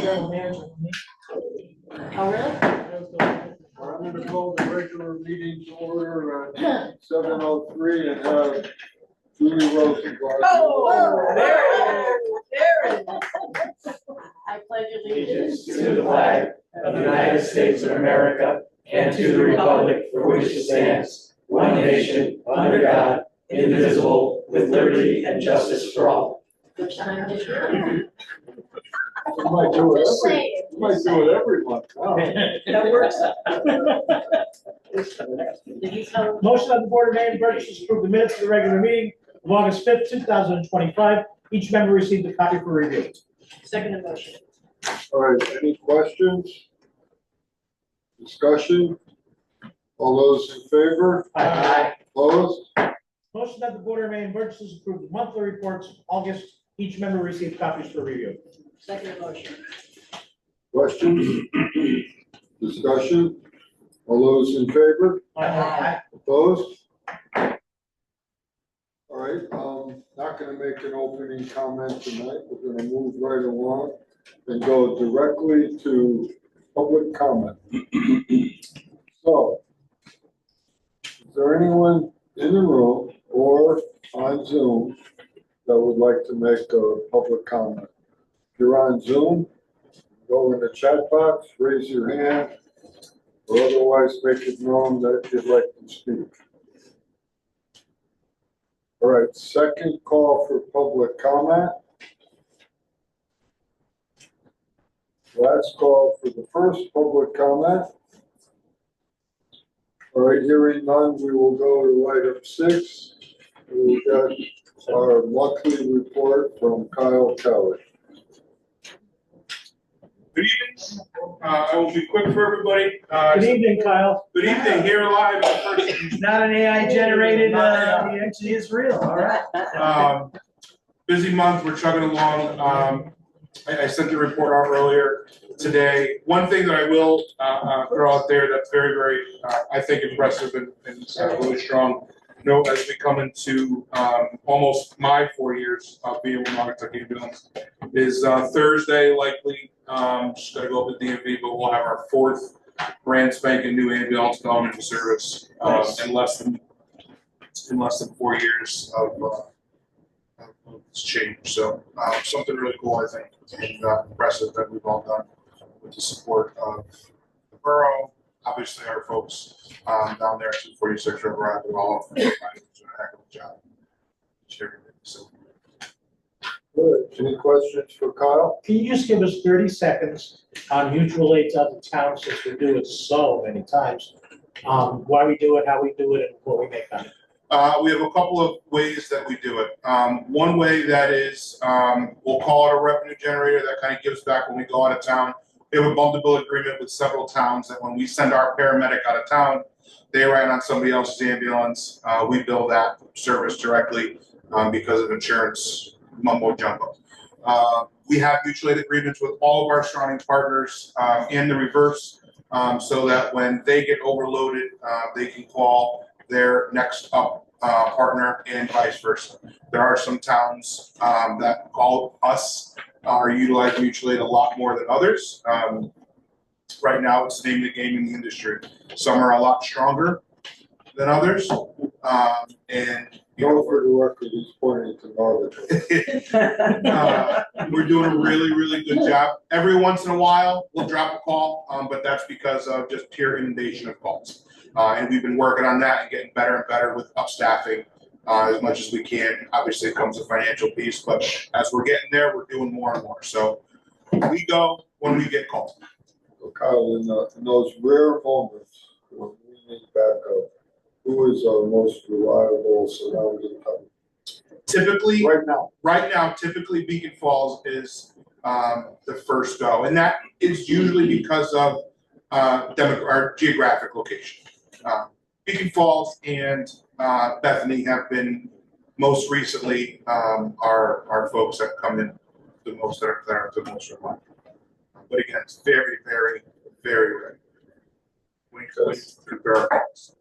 Oh, really? I'm going to call the regular meeting to order at 7:03 and have Julie Rosenblatt. Oh, there it is. I pledge allegiance To the flag of the United States of America and to the republic for which it stands, one nation, under God, indivisible, with liberty and justice for all. Which time is it? You might do it every month. Wow. That works. Did you tell? Motion on the Board of Mayor and Burgess to approve the minutes of the regular meeting of August 5th, 2025. Each member received a copy for review. Second motion. All right, any questions? Discussion? All those in favor? Aye. Opposed? Motion that the Board of Mayor and Burgess to approve the monthly reports of August. Each member received copies for review. Second motion. Questions? Discussion? All those in favor? Aye. Opposed? All right, not going to make an opening comment tonight. We're going to move right along and go directly to public comment. So, is there anyone in the room or on Zoom that would like to make a public comment? If you're on Zoom, go in the chat box, raise your hand, or otherwise make it known that you'd like to speak. All right, second call for public comment. Last call for the first public comment. All right, hearing none, we will go to item 6. We'll get our monthly report from Kyle Kelly. Good evening. I will be quick for everybody. Good evening, Kyle. Good evening. Here live in person. It's not an AI generated, it actually is real. All right. Busy month. We're chugging along. I sent the report out earlier today. One thing that I will throw out there that's very, very, I think, impressive and really strong. You know, as we come into almost my 4 years of being with Montauk Ambulance, is Thursday likely. Just got to go up to DMV, but we'll have our 4th brand spanking new ambulance going into service in less than 4 years of this change. So something really cool, I think, and impressive that we've all done with the support of the borough. Obviously, our folks down there at 246 River Drive are all doing a heck of a job. So. Good. Any questions for Kyle? Can you just give us 30 seconds on mutual aid to other towns, since we do it so many times? Why we do it, how we do it, and what we make on it? We have a couple of ways that we do it. One way that is, we'll call it a revenue generator that kind of gives back when we go out of town. We have a bundle bill agreement with several towns that when we send our paramedic out of town, they ride on somebody else's ambulance. We bill that service directly because of insurance mumbo jumbo. We have mutual aid agreements with all of our surrounding partners in the reverse, so that when they get overloaded, they can call their next up partner and vice versa. There are some towns that call us or utilize mutual aid a lot more than others. Right now, it's the name of the game in the industry. Some are a lot stronger than others, and For the record, he's pointing to Norwich. we're doing a really, really good job. Every once in a while, we'll drop a call, but that's because of just pure inundation of calls. And we've been working on that and getting better and better with upstaffing as much as we can. Obviously, it comes a financial piece, but as we're getting there, we're doing more and more. So we go when we get called. So Kyle, in those rare moments when we need backup, who is our most reliable surrounding town? Typically, Right now. typically Beacon Falls is the first go, and that is usually because of our geographic location. Beacon Falls and Bethany have been most recently our folks that come in the most, that are the most reliable. But again, it's very, very, very rare. We compare our calls.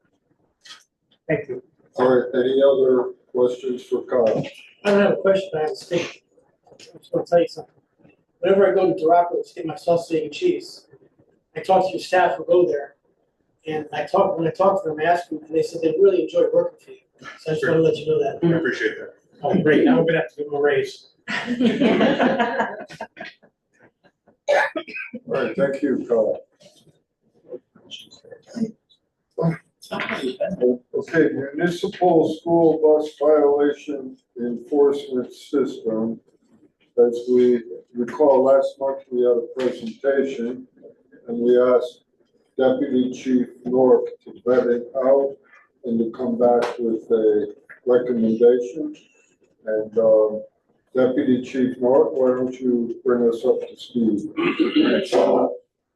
Thank you. All right, any other questions for Kyle? I don't have a question, I have a statement. I'm just gonna tell you something. whenever I go to Duraco to get my sausage and cheese, I talk to your staff who go there. And when I talk to them, I ask them, and they said they really enjoy working for you. So I just want to let you know that. I appreciate that. Oh, great, now we're gonna have to give them a raise. All right, thank you, Carl. Okay, municipal school bus violation enforcement system. As we recall, last month we had a presentation and we asked Deputy Chief Nork to vet it out and to come back with a recommendation. And Deputy Chief Nork, why don't you bring us up to speed?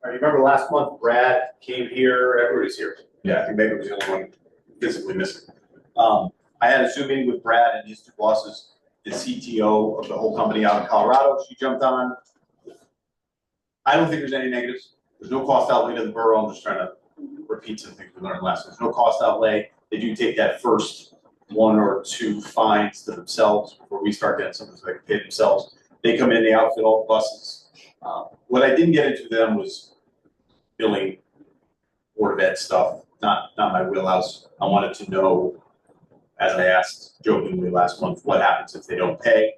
I remember last month Brad came here, everybody's here. Yeah, I think maybe it was the only one physically missing. I had a Zoom meeting with Brad and his two bosses, the CTO of the whole company out in Colorado. She jumped on. I don't think there's any negatives. There's no cost outlay to the borough. I'm just trying to repeat some things we learned last time. There's no cost outlay. They do take that first 1 or 2 fines to themselves before we start getting something so they can pay themselves. They come in, they outfit all the buses. What I didn't get into them was billing, Board of Ed stuff, not my wheelhouse. I wanted to know, as I asked jokingly last month, what happens if they don't pay?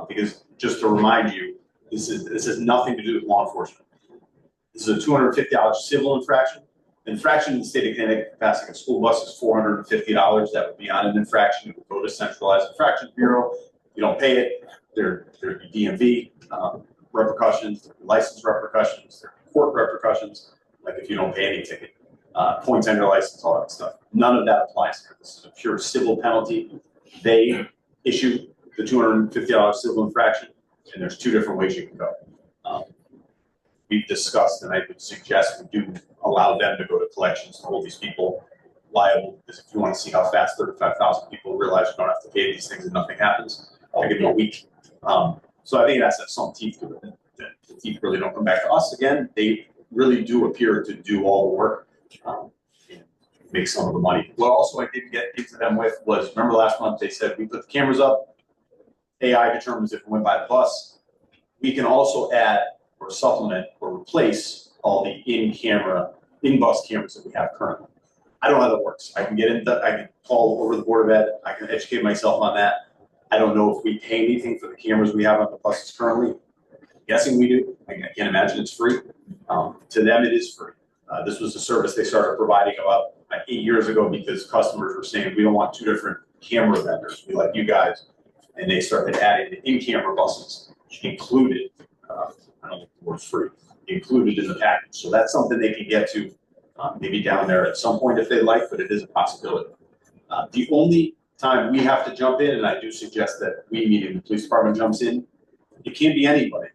Because just to remind you, this has nothing to do with law enforcement. This is a $250 civil infraction. The infraction in the state of Connecticut for passing a school bus is $450. That would be on an infraction. It would go to centralized infractions bureau. If you don't pay it, there'd be DMV repercussions, license repercussions, there are court repercussions. Like if you don't pay any ticket, points on your license, all that stuff. None of that applies here. This is a pure civil penalty. They issue the $250 civil infraction, and there's 2 different ways you can go. We've discussed, and I would suggest we do allow them to go to collections to hold these people liable, because if you want to see how fast 35,000 people realize you don't have to pay these things and nothing happens, I'll give you a week. So I think that's some teeth to it. The teeth really don't come back to us again. They really do appear to do all the work, and make some of the money. What also I didn't get into them with was, remember last month they said we put the cameras up, AI determines if it went by the bus. We can also add or supplement or replace all the in-bus cameras that we have currently. I don't know how that works. I can I can call over the Board of Ed. I can educate myself on that. I don't know if we pay anything for the cameras we have on the buses currently. I'm guessing we do. I can't imagine it's free. To them, it is free. This was a service they started providing about 8 years ago because customers were saying, we don't want 2 different camera vendors. We like you guys. And they started adding the in-camera buses included. I don't think the word's free. Included in the package. So that's something they can get to maybe down there at some point if they like, but it is a possibility. The only time we have to jump in, and I do suggest that we, meaning the police department, jumps in, it can't be anybody.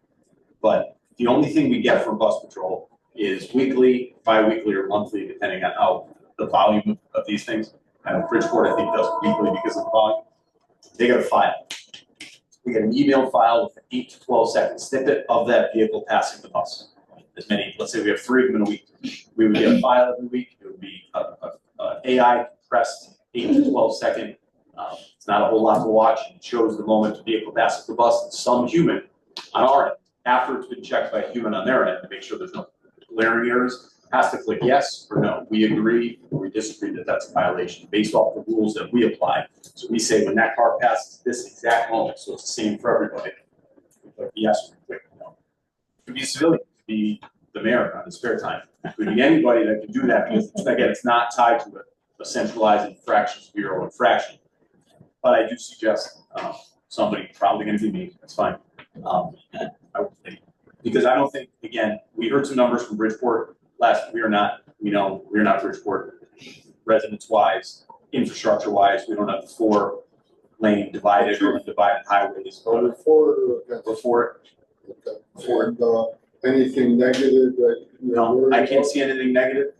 But the only thing we get from bus patrol is weekly, bi-weekly, or monthly, depending on how the volume of these things. I know Bridgeport, I think, does it weekly because of the volume. They get a file. We get an email file with an 8 to 12 second snippet of that vehicle passing the bus. As many, let's say we have 3 of them in a week. We would get a file every week. It would be a AI compressed 8 to 12 second. It's not a whole lot to watch. It shows the moment the vehicle passes the bus and some human on our end, after it's been checked by a human on their end to make sure there's no glaring errors, has to click yes or no. We agree or we disagree that that's a violation based off the rules that we apply. So we say when that car passes this exact moment, so it's the same for everybody. We click yes or we click no. It could be a civilian, it could be the mayor on his spare time. It could be anybody that can do that because, again, it's not tied to a centralized infractions bureau infraction. But I do suggest somebody, probably going to be me, that's fine. I would think, because I don't think, again, we heard some numbers from Bridgeport last, we're not Bridgeport residents wise, infrastructure wise, we don't have the 4-lane divided or undivided highways. Before it. Anything negative that? No, I can't see anything negative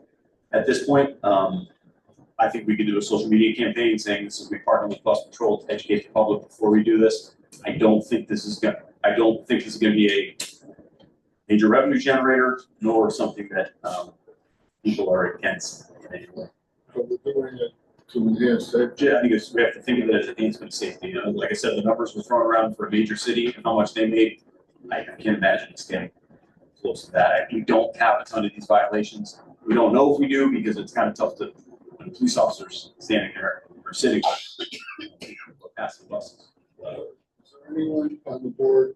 at this point. I think we could do a social media campaign saying this is we partner with Bus Patrol to educate the public before we do this. I don't think this is going to be a major revenue generator, nor something that people are against in any way. So we're doing it to enhance safety. Yeah, I think we have to think of it as enhancement of safety. You know, like I said, the numbers were thrown around for a major city and how much they made. I can't imagine it's getting close to that. We don't have a ton of these violations. We don't know if we do because it's kind of tough to, when police officers standing there or sitting passing buses. Is there anyone on the board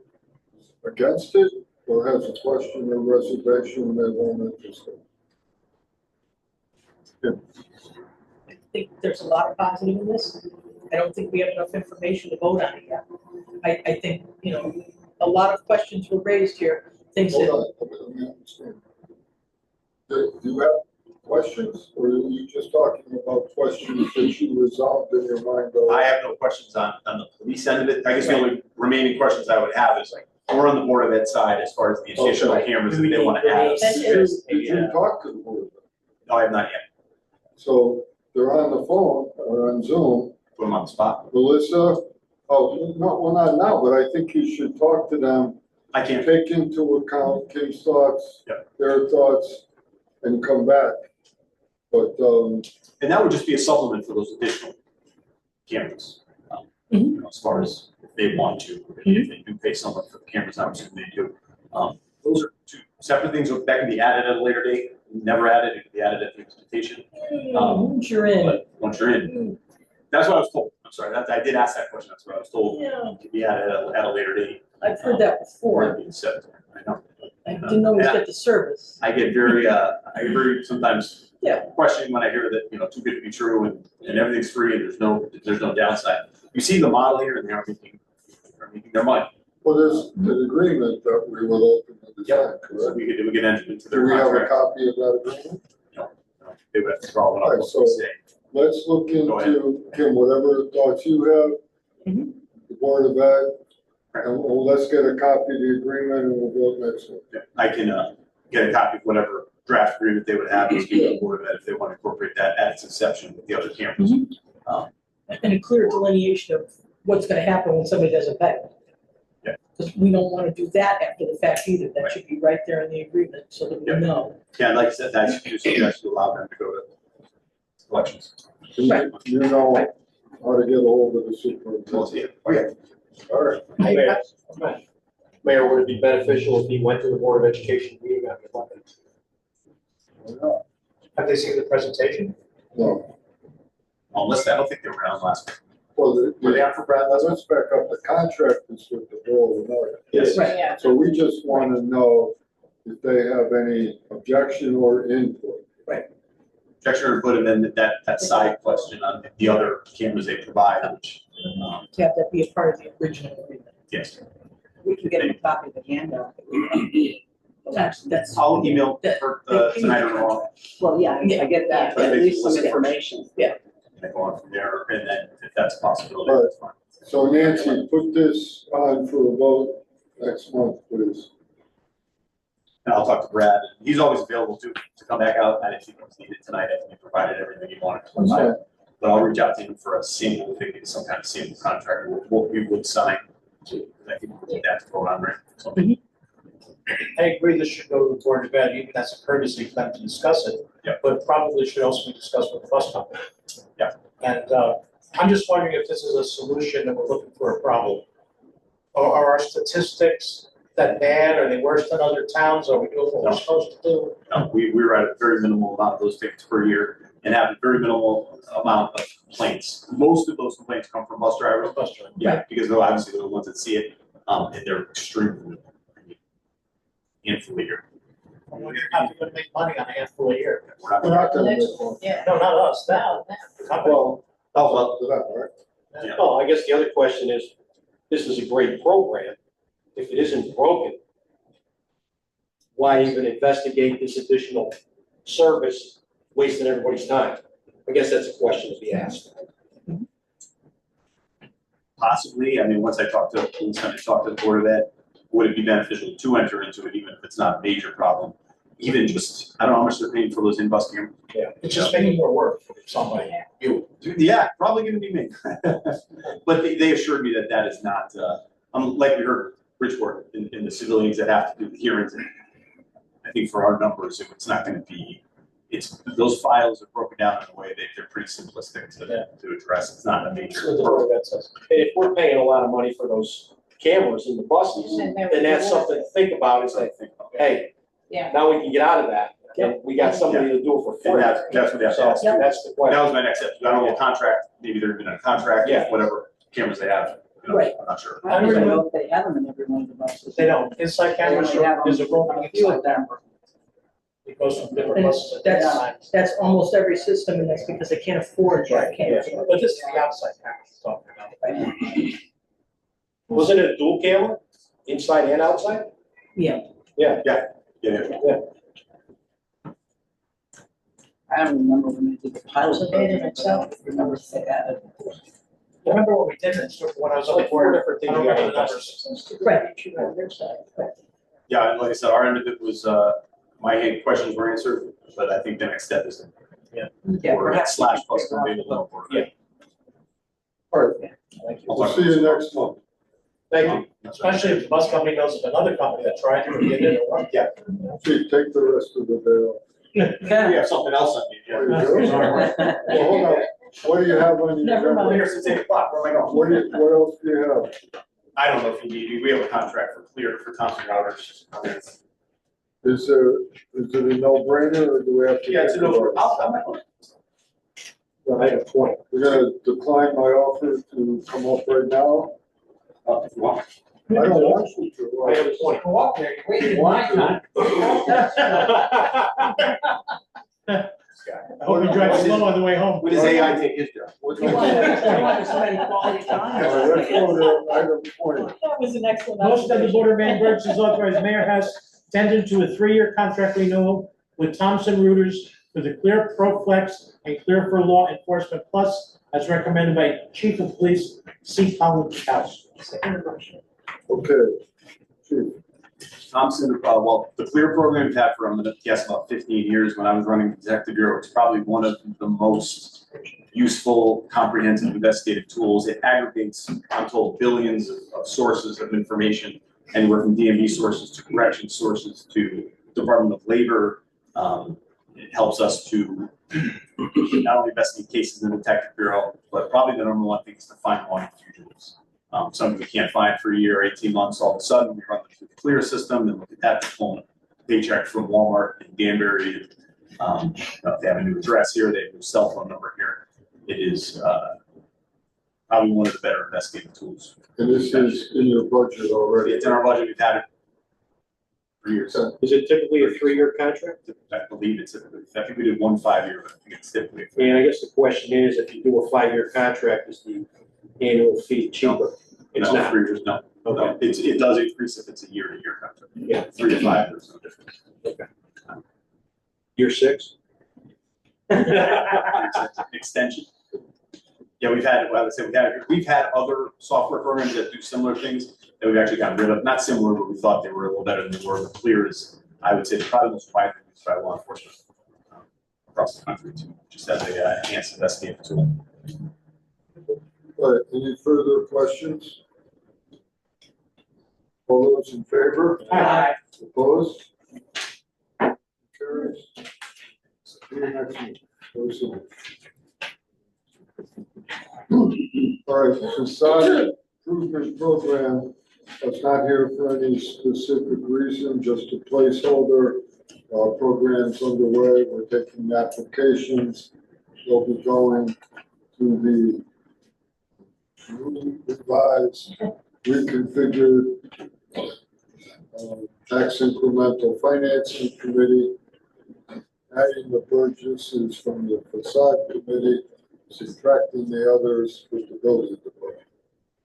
against it or has a question or reservation they want to discuss? I think there's a lot of positive in this. I don't think we have enough information to vote on it yet. I think, you know, a lot of questions were raised here, things Hold that, on, let me understand. Do you have questions or are you just talking about questions that you resolved in your mind? I have no questions on the police end of it. I guess the only remaining questions I would have is like, we're on the Board of Ed side as far as the additional Okay. cameras that they want to add. That Did is- you talk to the board? No, I have not yet. So they're on the phone or on Zoom. Put them on the spot. Melissa, oh, no, well, not now, but I think you should talk to them, I can't. take into account Kim's thoughts, Yep. their thoughts, and come back. But, And that would just be a supplement for those additional cameras. You know, as far as if they want to, if they do pay someone for the cameras, I'm assuming they do. Those are two separate things that can be added at a later date. Never added, it can be added at the implementation. once you're in, But once you're in, that's what I was told. I'm sorry, I did ask that question. That's what I was told. yeah, It can be added at a later date. I've heard that Or before. being set. I know. I didn't always get the service. I get very, sometimes Yeah. questioning when I hear that, you know, too good to be true and everything's free and there's no downside. You see the model here and they're making their money. well, there's an agreement that we will open the design, So correct? we could enter into Do their we have a contract. copy of that agreement? They would have to draw one up, Alright, what so- they say. Let's look Go ahead. into, Kim, whatever thoughts you have, Mhm. the Board of Ed, and let's get a copy of the agreement and we'll vote next week. I can, get a copy of whatever draft agreement they would have, and speak to the Board of Ed if they want to incorporate that at its inception with the other cameras. And a clear delineation of what's gonna happen when somebody doesn't pay. Yeah. Because we don't wanna do that after the fact either. That should be right there in the agreement so that we Yeah. know. Yeah, like I said, that should suggest to allow them to go to elections. Right. You know how to get a hold of the superintendent. Oh, yeah. All right. Mayor, would it be beneficial if he went to the Board of Education meeting after Monday? Have they seen the presentation? No. Unless, I don't think they were around last week. Well, Were they out for Brad last week? let's back up. The contract is with the Board of Ed. Yes. Right, yeah. So we just want to know if they have any objection or input. Objection or input, and then that side question on the other cameras they provide, which, To have that be a part of the original agreement. yes. We can get a copy of the handout. That's. I'll email her tonight or tomorrow, Well, yeah, I get that, but at least some information. and go on from there, and then if that's a possibility, that's fine. So Nancy, put this on for a vote next month, please. And I'll talk to Brad, and he's always available to come back out, and if he needed tonight, I think he provided everything he wanted to provide. But I'll reach out to him for a sample, if we get some kind of sample contract, what we would sign, to, I think we need that to vote on, right? So, I agree this should go to the Board of Ed, even as a courtesy for them to discuss it. Yeah. But probably should also be discussed with the bus company. Yeah. And, I'm just wondering if this is a solution and we're looking for a problem. Or are our statistics that bad? Are they worse than other towns? Are we doing what we're supposed to do? we're at a very minimal amount of those tickets per year, and have a very minimal amount of complaints. Most of those complaints come from bus drivers. Bus driver. Yeah, because they're obviously the ones that see it, and they're extremely handful a year. We're not going to make money on a handful a year. We're not We're gonna- not gonna make one. Yeah. No, not us, them. The company. Well, Oh, to that, right? Yeah. well, I guess the other question is, this is a great program. If it isn't broken, why even investigate this additional service, wasting everybody's time? I guess that's a question to be asked. Possibly, I mean, once I talk to the Board of Ed, would it be beneficial to enter into it, even if it's not a major problem? Even just, I don't know how much they're paying for those in-bus cameras. Yeah, it's just making more work for somebody. Yeah, probably gonna be me. But they assured me that that is not, like we heard Bridgeport in the civilians that have to do the hearings. I think for our numbers, it's not gonna be, those files are broken down in a way that they're pretty simplistic to address. It's not a That's major. what the Board of Ed says. And if we're paying a lot of money for those cameras in the buses, And then they that's would- something to think about, is that, hey, Yeah. now we can get out of that, and we got somebody to do it for And free. that's what they have to So, ask. that's the That question. was my next step. I don't know what contract, maybe they're in a contract Yeah. with whatever cameras they have. You know, Right. I'm not sure. I don't even know if they have them in every one of the buses. They don't, inside cameras, They have there's a them, roaming a few inside of them. camera. It goes from different And buses at that's- different times. That's almost every system, and that's because they can't afford that Yeah, camera. but this is the outside camera we're talking about. Wasn't it a dual camera, inside and outside? Yeah. Yeah. Yeah. I don't remember when they did the pilot. Was it made in Excel? Remember if they had it. I remember when we did it, when I was on the board, I don't remember the numbers. Right. You know, their side, right. Yeah, and like I said, our end of it was, my questions were answered, but I think the next step is Yeah, or perhaps slash we plus could figure out maybe a little more. Yeah. All right, Thank you. we'll see you next month. Thank you. That's right. Especially if the bus company knows of another company that tried to get in or what. Yeah. Chief, take the rest of the day off. We have something else on the Oh, agenda. you do? Well, hold on, what do you have on your? Never mind. We're here since 8 o'clock, where am I going? What else do you have? I don't know if you need, we have a contract for clear for Thompson Routers. Is it a no-brainer, or do we have to? Yeah, it's a no. I had a point. You're gonna decline my offer to come up right now? If you want. I don't want you to. I have a point. Go up there, you're wasting Want my to. time. I hope you drive slow on the way home. When does AI take his job? What You do you want want? to spend quality time. All right, let's go to item 20. That was an excellent. Most of the observation. Board of Man Burgess authorized Mayor House to enter into a 3-year contract renewal with Thomson Reuters for the Clear Pro Flex and Clear for Law Enforcement Plus, as recommended by Chief of Police C. Colin House. Okay, Chief. Thompson, well, the Clear program we've had for, I'm gonna guess, about 15 years. When I was running the Detective Bureau, it's probably one of the most useful, comprehensive investigative tools. It aggregates, I'm told, billions of sources of information, anywhere from DMV sources to correction sources to Department of Labor. It helps us to not only investigate cases in the Detective Bureau, but probably the number one thing is to find wanted fugitives. Something we can't find for a year, 18 months, all of a sudden, we run through the Clear system and look at that, pulling a paycheck from Walmart in Danbury. If they have a new address here, they have a new cell phone number here. It is probably one of the better investigative tools. And this is in your budget already? It's in our budget, we've had it for years. Is it typically a 3-year contract? I believe it's, I think we did 1 5-year, but I think it's typically. And I guess the question is, if you do a 5-year contract, is the annual fee cheaper? It's No, not. 3 years, no. Okay. It does increase if it's a year-to-year contract. Yeah. 3 to 5, there's no difference. Year 6? Extension. Yeah, we've had, well, I would say we've had other software programs that do similar things that we've actually gotten rid of. Not similar, but we thought they were a little better than they were. But Clear is, I would say, probably the most widely used by law enforcement across the country too, just as a enhanced investigative tool. All right, any further questions? All those in favor? Aye. Opposed? Carries. See you next week. Very soon. All right, facade improvement program is not here for any specific reason, just a placeholder. Program's underway, we're taking applications. They'll be going to the revised, reconfigured tax incremental financing committee, adding the Burgesses from the facade committee, subtracting the others with the building department.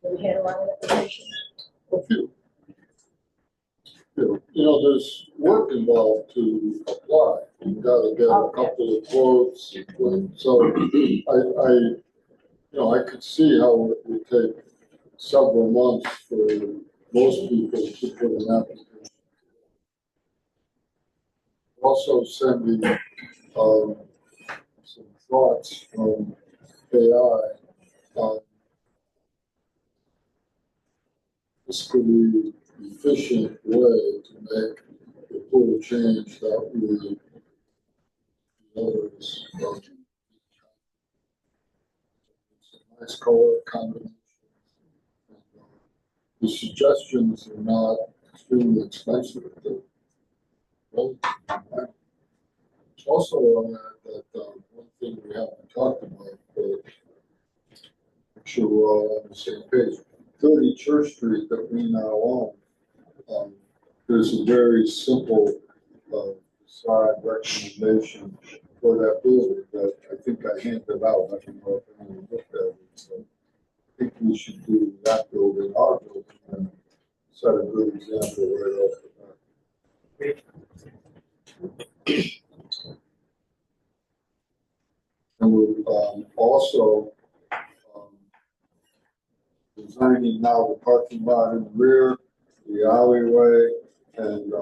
We had a lot of applications. A few. You know, there's work involved to apply. You've got to get a couple of quotes. So I could see how it would take several months for most people to put an application. Also sending some thoughts from AI on fiscally efficient way to make the full change that we others. It's a nice color combination. the suggestions are not extremely expensive. Well, also, that, one thing we haven't talked about, but I'm sure we're all on the same page. 30 Church Street that we now own, there's a very simple, side recommendation for that building that I think I handed out. I don't know if anyone looked at it, so I think we should do that building, our building, and set a good example right off the bat. And we're also designing now the parking lot in the rear, the alleyway, and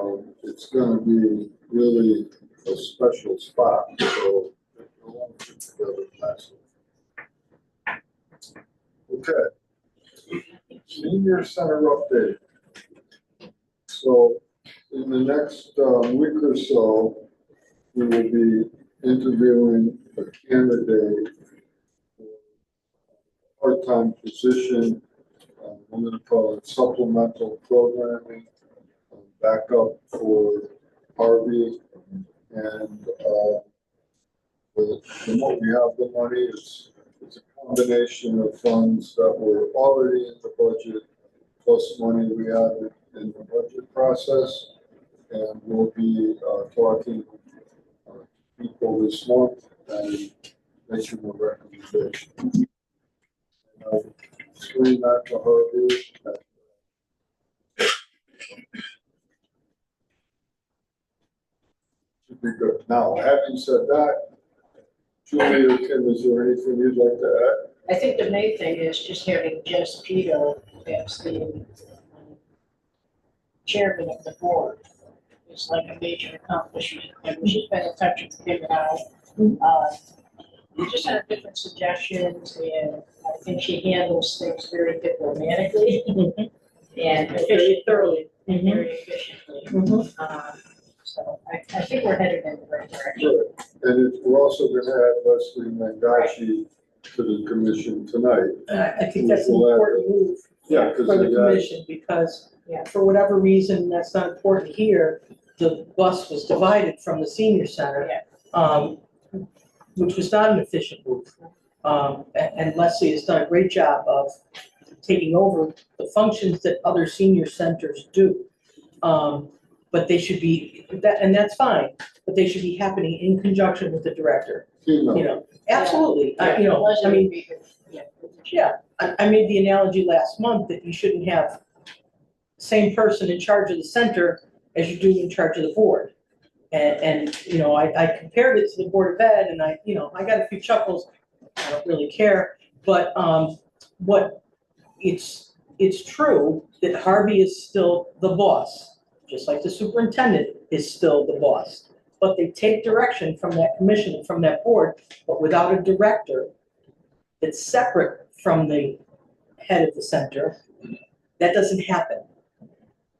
it's going to be really a special spot. So it won't fit together nicely. Okay. Senior Center update. So in the next week or so, we will be interviewing a candidate for a part-time position. I'm going to call it supplemental programming, backup for Harvey. And from what we have the money, it's a combination of funds that were already in the budget, plus money we had in the budget process. And we'll be talking to people this month and making a recommendation. And screen that to Harvey. Should be good. Now, having said that, Julie or Kim, is there anything you'd like to add? I think the main thing is just having Jess Pito as the chairman of the board is like a major accomplishment. And she's been in touch with Kim and I. We just had different suggestions, and I think she handles things very diplomatically and very thoroughly and very efficiently. So I think we're headed in the right direction. Good. And we're also going to add Leslie Mangachi to the commission tonight. I think that's an important move Yeah, for the commission, because for whatever reason, that's not important here, the bus was divided from the senior center, which was not an efficient move. And Leslie has done a great job of taking over the functions that other senior centers do. But they should be, and that's fine, but they should be happening in conjunction with the director. You know, absolutely. I mean, I made the analogy last month that you shouldn't have the same person in charge of the center as you do in charge of the board. And you know, I compared it to the Board of Ed, and I got a few chuckles. I don't really care, but it's true that Harvey is still the boss, just like the superintendent is still the boss. But they take direction from that commission and from that board, but without a director that's separate from the head of the center, that doesn't happen.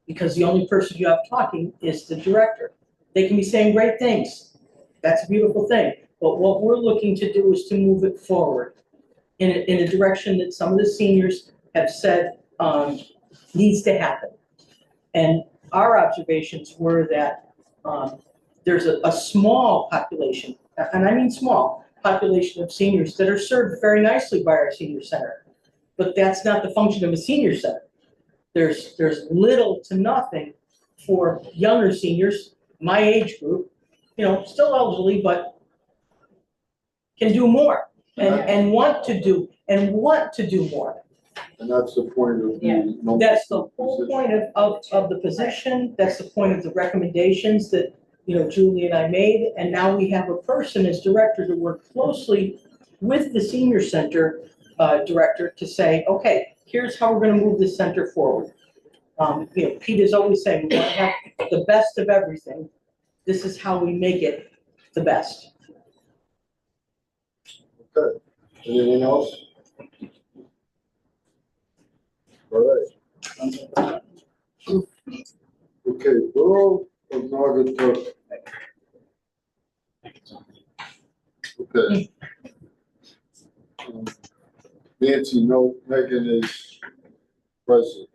Because the only person you have talking is the director. They can be saying great things. That's a beautiful thing. But what we're looking to do is to move it forward in a direction that some of the seniors have said needs to happen. And our observations were that there's a small population, and I mean small, population of seniors that are served very nicely by our senior center. But that's not the function of a senior center. There's little to nothing for younger seniors, my age group, still elderly, but can do more and want to do more. And that's the point of the. That's the whole point of the position. That's the point of the recommendations that, Julie and I made. And now we have a person as director to work closely with the senior center director to say, okay, here's how we're going to move the center forward. Pete is always saying we want to have the best of everything. This is how we make it the best. Okay. Anything else? All right. Okay, Borough of Naugatuck. Okay. Nancy, no, Megan is present.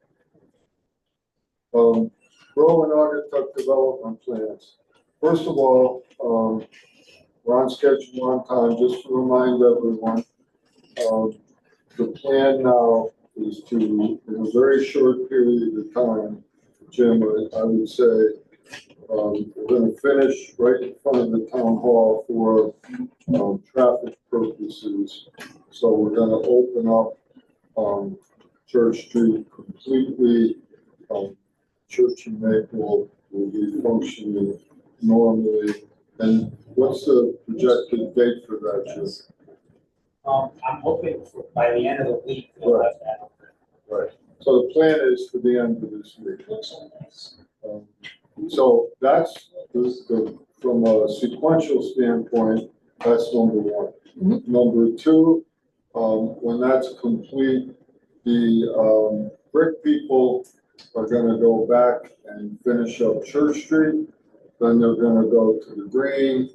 Grow and Augatuck development plans. First of all, we're on schedule, we're on time, just to remind everyone. The plan now is to, in a very short period of time, Jim, I would say, we're gonna finish right in front of the town hall for, traffic purposes. So we're gonna open up, Church Street completely. Church and Maple will be functioning normally. And what's the projected date for that, Jim? I'm hoping by the end of the week, we'll have that. Right. So the plan is for the end of this week. So that's from a sequential standpoint, that's number one. Number two, when that's complete, the brick people are gonna go back and finish up Church Street. Then they're gonna go to the Green.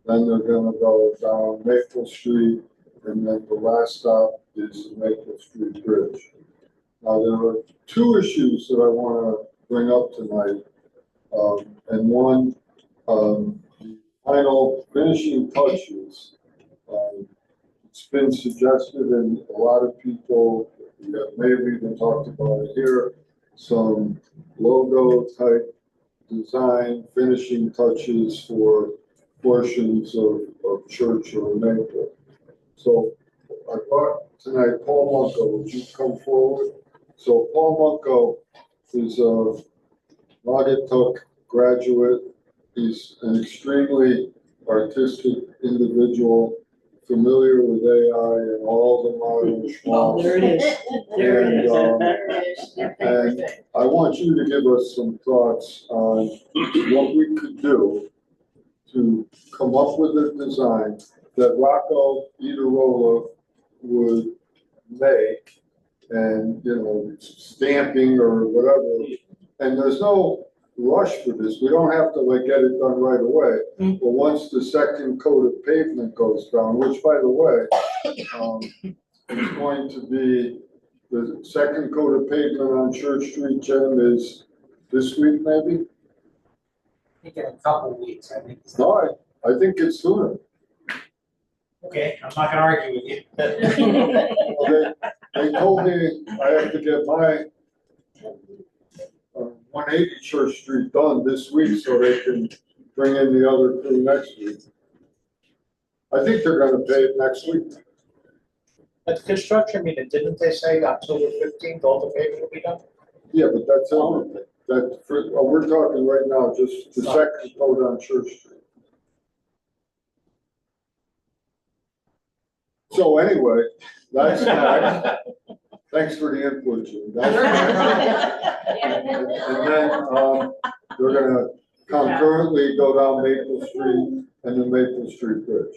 Then they're gonna go down Maple Street. And then the last stop is the Maple Street Bridge. Now, there are two issues that I want to bring up tonight. And one, the final finishing touches. It's been suggested, and a lot of people maybe even talked about it here, some logo type design, finishing touches for portions of Church or Maple. So I brought tonight Paul Munko. Would you come forward? So Paul Munko is a Naugatuck graduate. He's an extremely artistic individual, familiar with AI and all the modern Oh, schmaltz. there it is. There it is. And I want you to give us some thoughts on what we could do to come up with a design that Rocco Itarola would make, and, stamping or whatever. And there's no rush for this. We don't have to get it done right away. But once the second coat of pavement goes down, which by the way, is going to be, the second coat of pavement on Church Street, Jim, is this week maybe? I think in a couple of weeks, I think. No, I think it's sooner. Okay, I'm not gonna argue with you. Well, they told me I have to get my 180 Church Street done this week so they can bring in the other crew next week. I think they're gonna pay it next week. At the construction meeting, didn't they say October 15th, all the paving will be done? Yeah, but that's everything. We're talking right now, just the second coat on Church Street. So anyway, that's that. Thanks for the input, Jim. And then, they're gonna concurrently go down Maple Street and the Maple Street Bridge.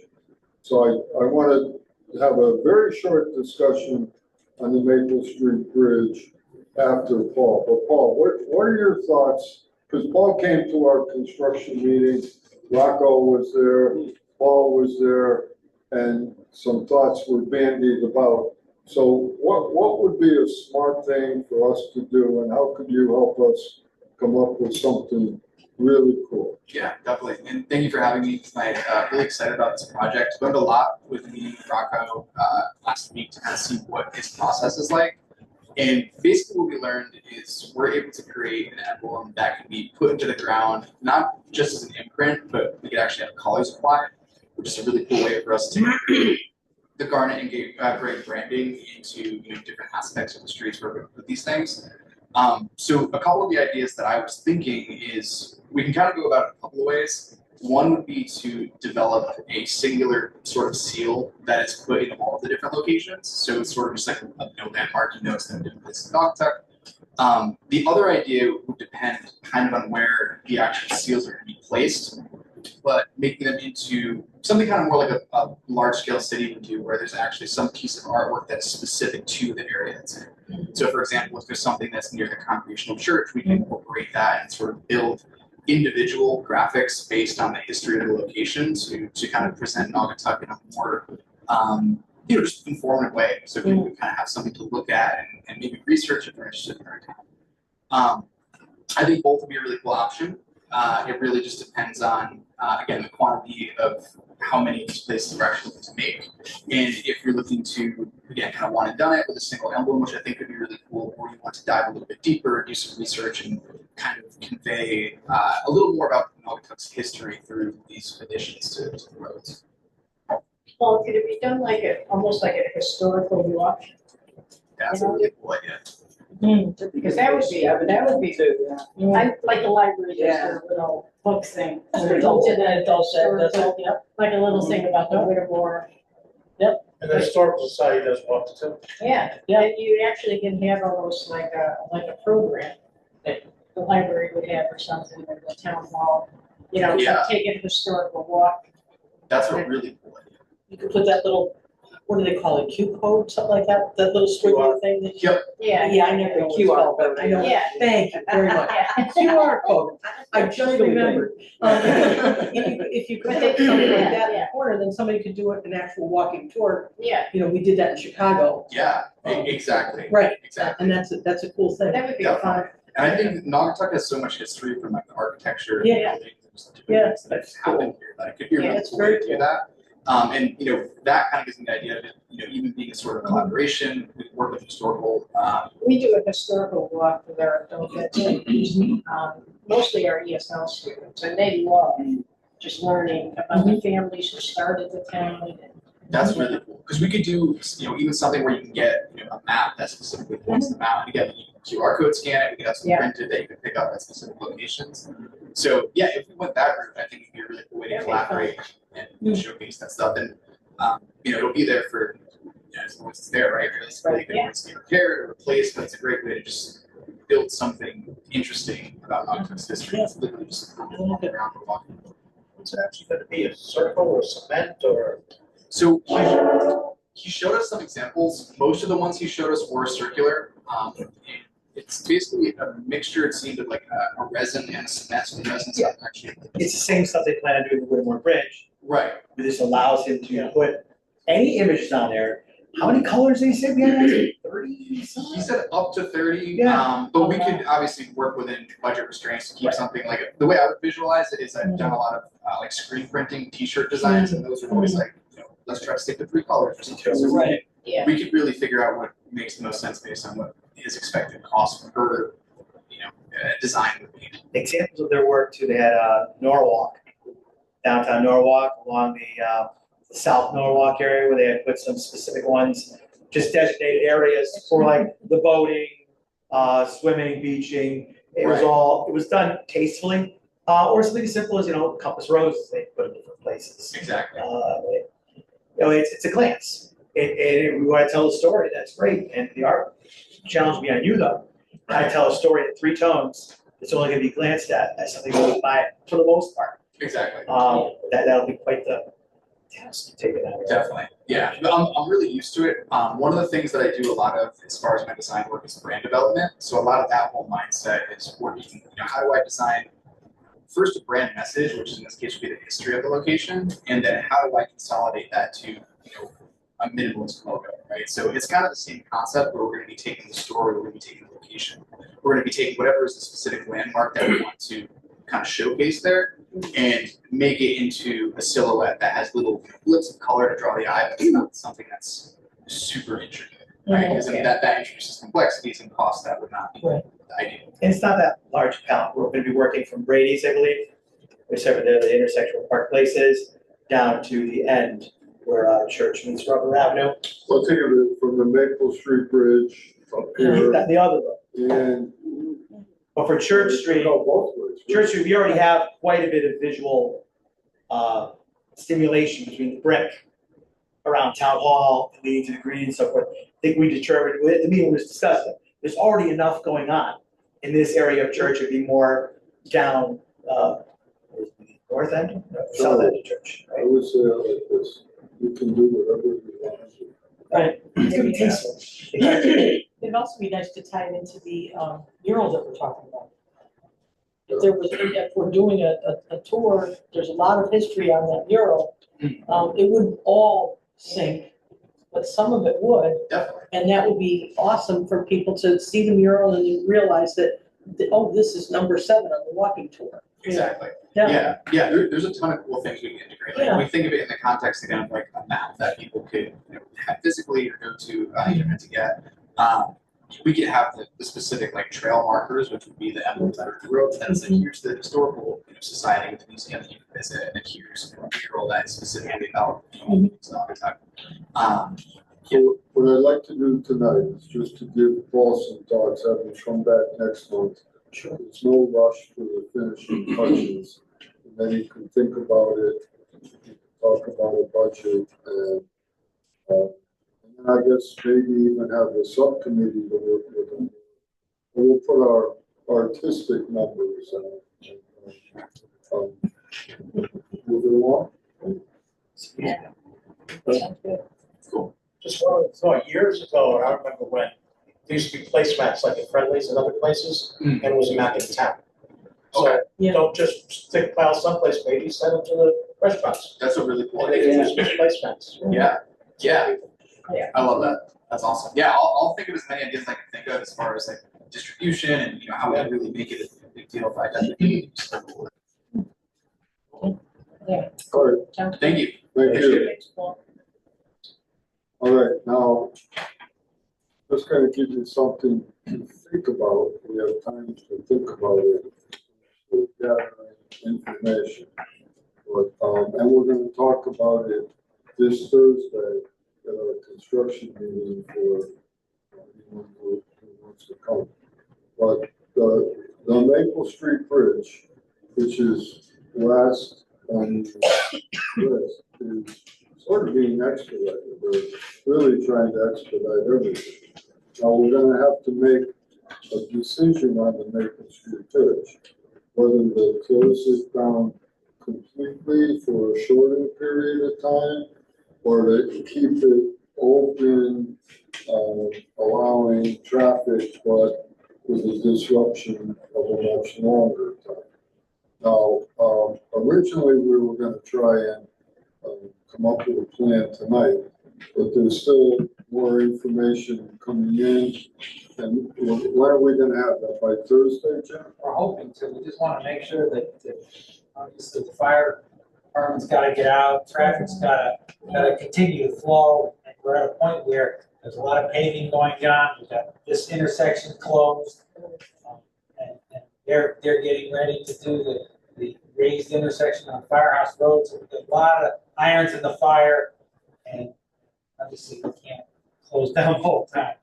So I wanna have a very short discussion on the Maple Street Bridge after Paul. But Paul, what are your thoughts? Because Paul came to our construction meeting, Rocco was there, Paul was there, and some thoughts were bandied about. So what would be a smart thing for us to do, and how could you help us come up with something really cool? Yeah, definitely. And thank you for having me tonight. Really excited about this project. Learned a lot with me, Rocco, last week to kind of see what his process is like. And basically what we learned is we're able to create an emblem that can be put into the ground, not just as an imprint, but we could actually have colors applied, which is a really cool way for us to the garnet and great branding into different aspects of the streets where we put these things. So a couple of the ideas that I was thinking is we can kind of go about it a couple of ways. One would be to develop a singular sort of seal that is put in all of the different locations. So it's sort of just like a landmark, notes that different places in Naugatuck. The other idea would depend kind of on where the actual seals are going to be placed, but making them into something kind of more like a large-scale city would do, where there's actually some piece of artwork that's specific to the area it's in. So, for example, if there's something that's near the Congregational Church, we can incorporate that and sort of build individual graphics based on the history of the location to kind of present Naugatuck in a more, just informative way, so people can kind of have something to look at and maybe research if they're interested in their account. I think both would be a really cool option. It really just depends on, again, the quantity of how many of these places we're actually looking to make. And if you're looking to, again, kind of want to done it with a single emblem, which I think could be really cool, or you want to dive a little bit deeper, do some research and kind of convey a little more about Naugatuck's history through these additions to the roads. Well, could it be done like almost like a historical walk? That's a really cool idea. Because that would be good. I like the library, there's a little book thing. Adult set, Like a little thing about the Whittemore. And the historical society does walk too. Yeah, and you actually can have almost like a program that the library would have or something, or the town hall. You know, Yeah. take a historical walk. That's a really cool idea. You could put that little, what do they call it, Q code, something like that, that little squiggly thing that. Yep. Yeah. Yeah, I never know what it's called, but I know, Yeah. thank you very much. Yeah. QR code, I just remembered. If you could put something like that in the corner, then somebody could do it, an actual walking tour. Yeah, You know, we did that in Chicago. Yeah, exactly. Right. Exactly. And that's a cool thing. that would be Definitely. fun. And I think Naugatuck has so much history from like the architecture. Yeah. And buildings and stuff Yeah, that that's happened here, that it could be a Yeah, really that's cool way very to do cool. that. And, you know, that kind of gives me the idea of it, you know, even being a sort of collaboration, we work with historical, We do a historical walk with our adult kids, mostly our ESL students, and they love just learning about the families who started the town. And that's really cool. Because we could do, you know, even something where you can get, you know, a map that specifically points them out. And again, you can QR code scan it, we could have some Yeah. printed that you can pick up at specific locations. So, yeah, if we went that route, I think it'd be a really cool way to That'd be fun. collaborate and showcase that stuff. And, you know, it'll be there for, you know, as long as it's there, right? Realistically, Yeah. it's being repaired or replaced, but it's a great way to just build something interesting about Naugatuck's history. It's literally just around the block. Is it actually gonna be a circle or cement or? So he showed us some examples. Most of the ones he showed us were circular. And it's basically a mixture, it seemed, of like a resin and a cement. So the resin's not actually. It's the same stuff they plan on doing with Whittemore Bridge, Right. but this allows him to put any images on there. How many colors did he say we had? 30 He something? said up to 30, Yeah. but we could obviously work within budget restraints to keep Right. something like, the way I would visualize it is I've done a lot of like screen printing t-shirt designs, and those are always like, you know, let's try to stick to 3 colors or something. So Right. Yeah. we could really figure out what makes the most sense based on what his expected cost per, you know, design would be. Examples of their work too, they had Norwalk, downtown Norwalk, along the South Norwalk area where they had put some specific ones, just designated areas for like the boating, swimming, beaching. It was Right. it was done tastefully, or something as simple as, you know, compass roses they put in different places. Exactly. You know, it's a glance. We want to tell a story, that's great, and the art challenge will be on you though. How to tell a story in 3 tones, it's only gonna be glanced at as something goes by for the most part. Exactly. That'll be quite the task to take it out. Definitely. Yeah. But I'm really used to it. One of the things that I do a lot of as far as my design work is brand development. So a lot of that whole mindset is working, you know, how do I design first a brand message, which in this case would be the history of the location, and then how do I consolidate that to, you know, a minimalist logo, right? So it's kind of the same concept where we're going to be taking the story, we're going to be taking the location, we're going to be taking whatever is the specific landmark that we want to kind of showcase there and make it into a silhouette that has little blips of color to draw the eye, but it's not something that's super intricate, right? Because that introduces complexities and costs that would not be Right. ideal. And it's not that large palette. We're gonna be working from Brady's, I believe, which over there, the intersection where Park Place is, down to the end where Church meets Rubber Avenue. So think of it from the Maple Street Bridge up here The other road. and. But for Church Street, Go both ways. Church Street, we already have quite a bit of visual stimulation between the brick around Town Hall, leading to the green and so forth. I think we determined, the meeting was discussing, there's already enough going on in this area of Church. It'd be more down, north end, no, south end of Church, I right? would say it like this, you can do whatever you want to do. Right. It's gonna be Yeah. tasteful. It'd also be nice to tie it into the mural that we're talking about. If we're doing a tour, there's a lot of history on that mural. It wouldn't all sync, but some of it would. Definitely. And that would be awesome for people to see the mural and then realize that oh, this is number 7 on the walking tour. Exactly. Yeah. Yeah, there's a ton of cool things we can integrate. Like, Yeah. we think of it in the context again of like a map that people could, have physically or go to internet to get. We could have the specific like trail markers, which would be the emblems that are the roads. That is like, here's the historical society with the museum that you can visit, and then here's a mural that is specifically about Naugatuck. So what I'd like to do tonight is just to give Paul some thoughts, have him come back next month. There's no rush for the finishing touches, and then he can think about it, talk about a budget, and then I guess maybe even have a subcommittee to work with him. We'll put our artistic numbers and move it along. Cool. Just one thought, years ago, I don't remember when, there used to be placemats like at Friendly's and other places, and it was a map of the town. So Yeah. don't just stick file someplace, maybe send them to the restaurants. That's a really cool And they idea. can use placemats. Yeah. Yeah. I love that. That's awesome. Yeah, I'll think of as many ideas as I can think of as far as like distribution and how we really make it a big deal if I definitely. All right, Thank you. thank you. All right, now, just kind of give you something to think about. We have time to think about it. We're gathering information. But, and we're gonna talk about it this Thursday at our construction meeting for anyone who wants to come. But the Maple Street Bridge, which is last on the list, is sort of being expedited. We're really trying to expedite everything. Now, we're gonna have to make a decision on the Maple Street Bridge, whether to close it down completely for a shorter period of time, or to keep it open, allowing traffic, but with a disruption of a much longer time. Now, originally, we were gonna try and come up with a plan tonight, but there's still more information coming in. And when are we gonna have that, by Thursday, Jim? We're hoping to, we just wanna make sure that obviously the fire department's gotta get out, traffic's gotta continue to flow. And we're at a point where there's a lot of paving going on, we've got this intersection closed. And they're getting ready to do the raised intersection on Firehouse Road, so we've got a lot of irons in the fire. And obviously we can't close down the whole time.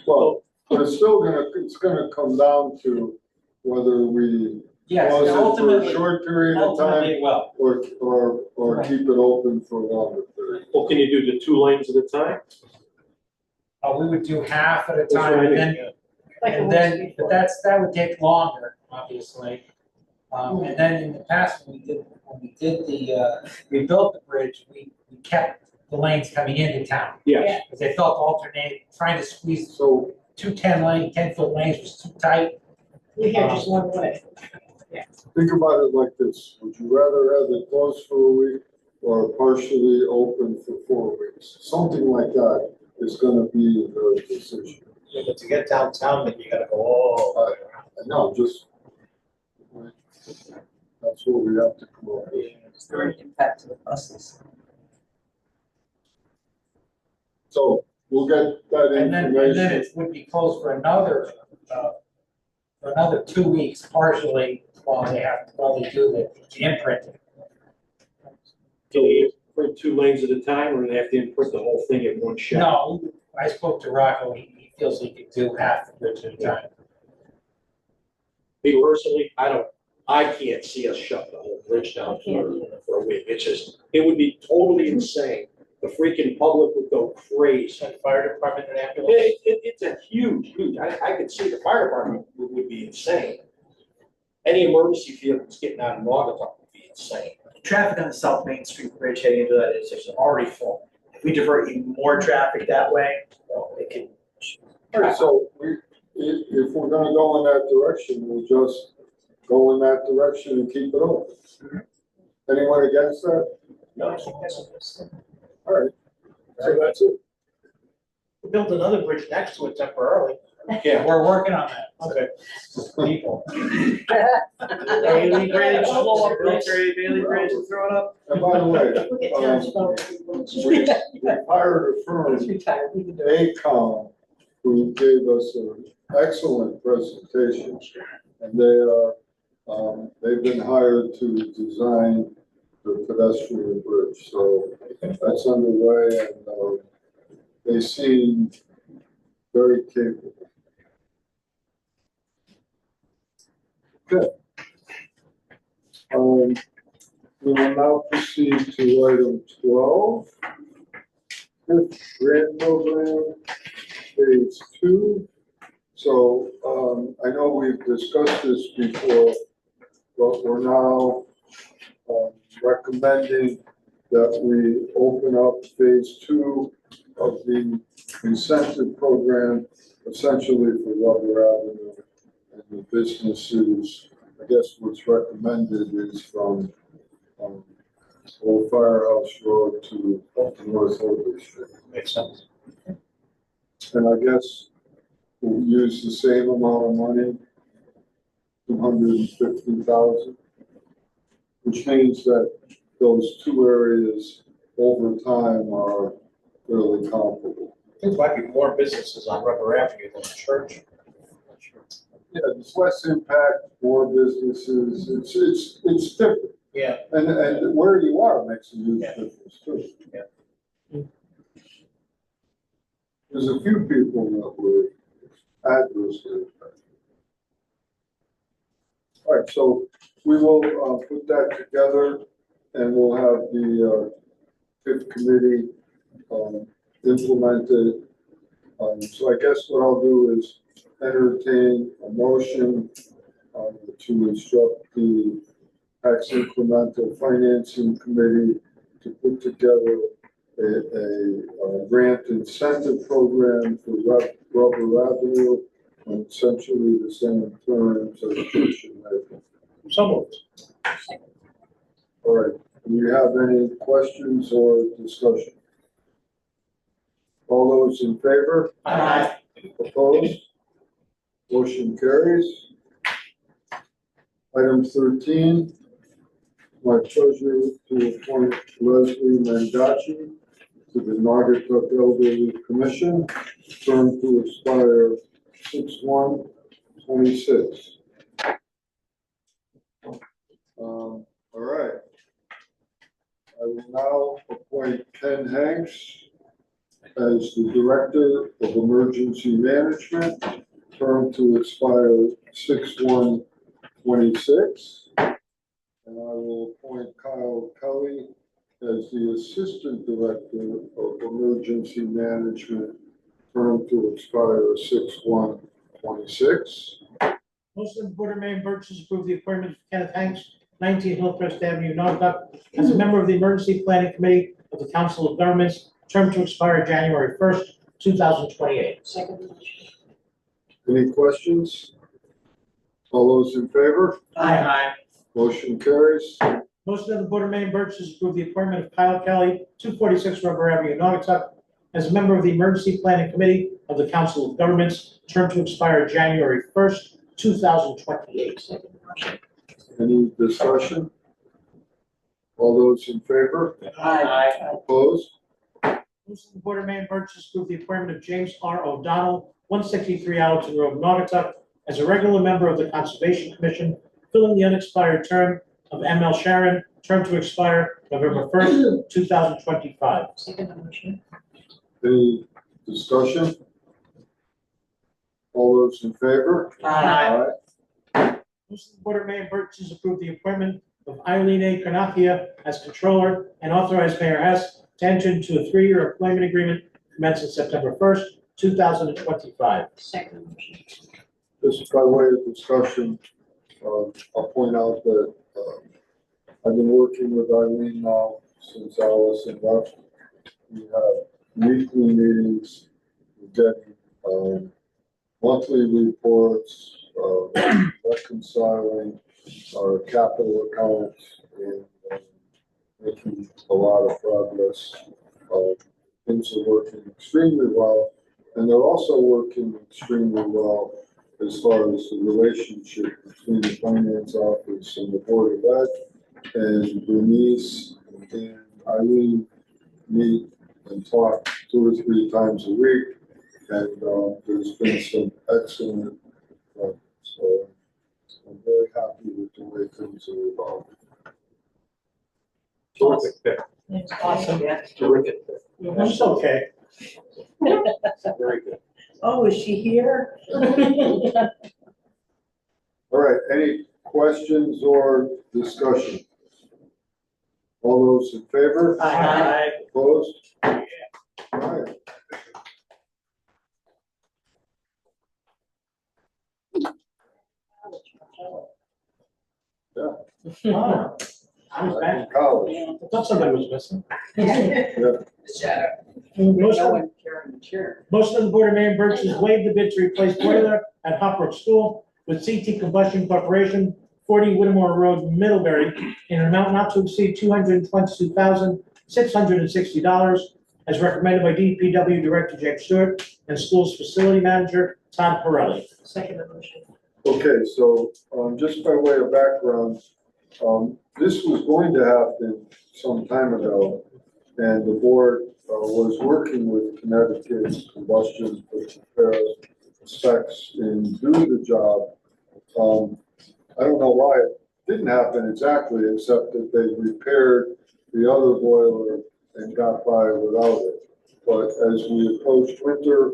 Well, but it's gonna come down to whether we Yes, close it for a ultimately, short period of time, ultimately, well, or keep it open for a longer period. Well, can you do the 2 lanes at a time? we would do half at a That's time, what I and mean, then, but that would take longer, obviously. And then in the past, when we built the bridge, we kept the lanes coming into town. Yes. Because they felt alternate, trying to squeeze, So, 10-foot lanes was too tight. We have just one way. think about it like this, would you rather have it closed for a week or partially open for 4 weeks? Something like that is gonna be the decision. Yeah, but to get downtown, then you gotta go all the way around. I know, just, that's what we have to come up with. It's very impact to the buses. So, we'll get that And then information. it would be closed for another 2 weeks partially while they do the imprinting. Can you print 2 lanes at a time, or do they have to imprint the whole thing in one shot? No, I spoke to Rocco, he feels he could do half the bridge at a time. Me personally, I can't see us shut the whole bridge down for a week. It's just, it would be totally insane. The freaking public would go crazy. And fire department and ambulance. It's a huge, I could see the fire department would be insane. Any emergency vehicles getting out of Naugatuck would be insane. Traffic on the South Main Street Bridge heading into that intersection is already full. If we divert even more traffic that way, well, it can. All right, so if we're gonna go in that direction, we'll just go in that direction and keep it open. Anyone against that? No. All right, so that's it. We built another bridge next to it temporarily. Yeah, we're working on that. Okay. People. Bailey Bridge, military Bailey Bridge, throw it up. And by the way, Look at Tom's phone. we hired a firm, He's retired, we can do it. ACOM, who gave us an excellent presentation. And they are, they've been hired to design the pedestrian bridge, so that's underway, and, they seem very capable. Okay. We will now proceed to item 12. Fifth grant program, phase 2. So, I know we've discussed this before, but we're now recommending that we open up phase 2 of the incentive program, essentially for Rubber Avenue and the businesses. I guess what's recommended is from Old Firehouse Road to North Holder Street. Makes sense. And I guess we'll use the same amount of money, 250,000, which means that those two areas over time are really comparable. There might be more businesses on Rubber Avenue than the church. Yeah, there's less impact, more businesses, it's different. Yeah. And where you are makes a huge difference too. Yeah. There's a few people that were adversely impacted. All right, so we will put that together and we'll have the fifth committee implemented. So I guess what I'll do is entertain a motion to instruct the tax incremental financing committee to put together a grant incentive program for Rubber Avenue on essentially the same terms as Christian Lake. So moved. All right, do you have any questions or discussion? All those in favor? Aye. Opposed? Motion carries. Item 13, my pleasure to appoint Leslie Mandaci to the Naugatuck Elderly Commission, term to expire 6/1/26. All right. I will now appoint Ken Hanks as the Director of Emergency Management, term to expire 6/1/26. And I will appoint Kyle Kelly as the Assistant Director of Emergency Management, term to expire 6/1/26. Motion of the Board of Mayor and Burgess approve the appointment of Kenneth Hanks, 19 Hillcrest Avenue, Naugatuck, as a member of the Emergency Planning Committee of the Council of Governments, term to expire January 1st, 2028. Second motion. Any questions? All those in favor? Aye. Motion carries. Motion of the Board of Mayor and Burgess approve the appointment of Kyle Kelly, 246 Rubber Avenue, Naugatuck, as a member of the Emergency Planning Committee of the Council of Governments, term to expire January 1st, 2028. Second motion. Any discussion? All those in favor? Aye. Opposed? Motion of the Board of Mayor and Burgess approve the appointment of James R. O'Donnell, 163 Allerton Road, Naugatuck, as a regular member of the Conservation Commission, filling the unexpired term of M.L. Sharon, term to expire November 1st, 2025. Second motion. Any discussion? All those in favor? Aye. Motion of the Board of Mayor and Burgess approve the appointment of Eileen A. Carnacchia as Controller and authorize Mayor Hess to enter into a 3-year employment agreement commencing September 1st, 2025. Second motion. Just by way of discussion, I'll point out that I've been working with Eileen now since Allison left. We have weekly meetings, we're getting monthly reports, reconciling our capital accounts and making a lot of progress. Things are working extremely well, And they're also working extremely well as far as the relationship between the finance office and the Board of Ed. And Bernice and Eileen meet and talk 2 or 3 times a week. And there's been some excellent, so I'm very happy with the way things are evolving. Terrific pick. It's awesome. Terrific pick. That's okay. Very good. Oh, is she here? All right, any questions or discussion? All those in favor? Aye. Opposed? All right. Oh, I was back. In college. I thought somebody was missing. The shadow. Most No of, one carrying the chair. most of the Board of Mayor and Burgess waived the bid to replace boiler at Hopbrook School with CT Combustion Corporation, 40 Whittemore Road, Middlebury, in an amount not to exceed $222,660, as recommended by DPW Director James Stewart and Schools Facility Manager Todd Pirelli. Second motion. Okay, so, just by way of background, this was going to happen some time ago, and the board, was working with Connecticut's combustion to prepare specs and do the job. I don't know why it didn't happen exactly, except that they repaired the other boiler and got by without it. But as we approached winter,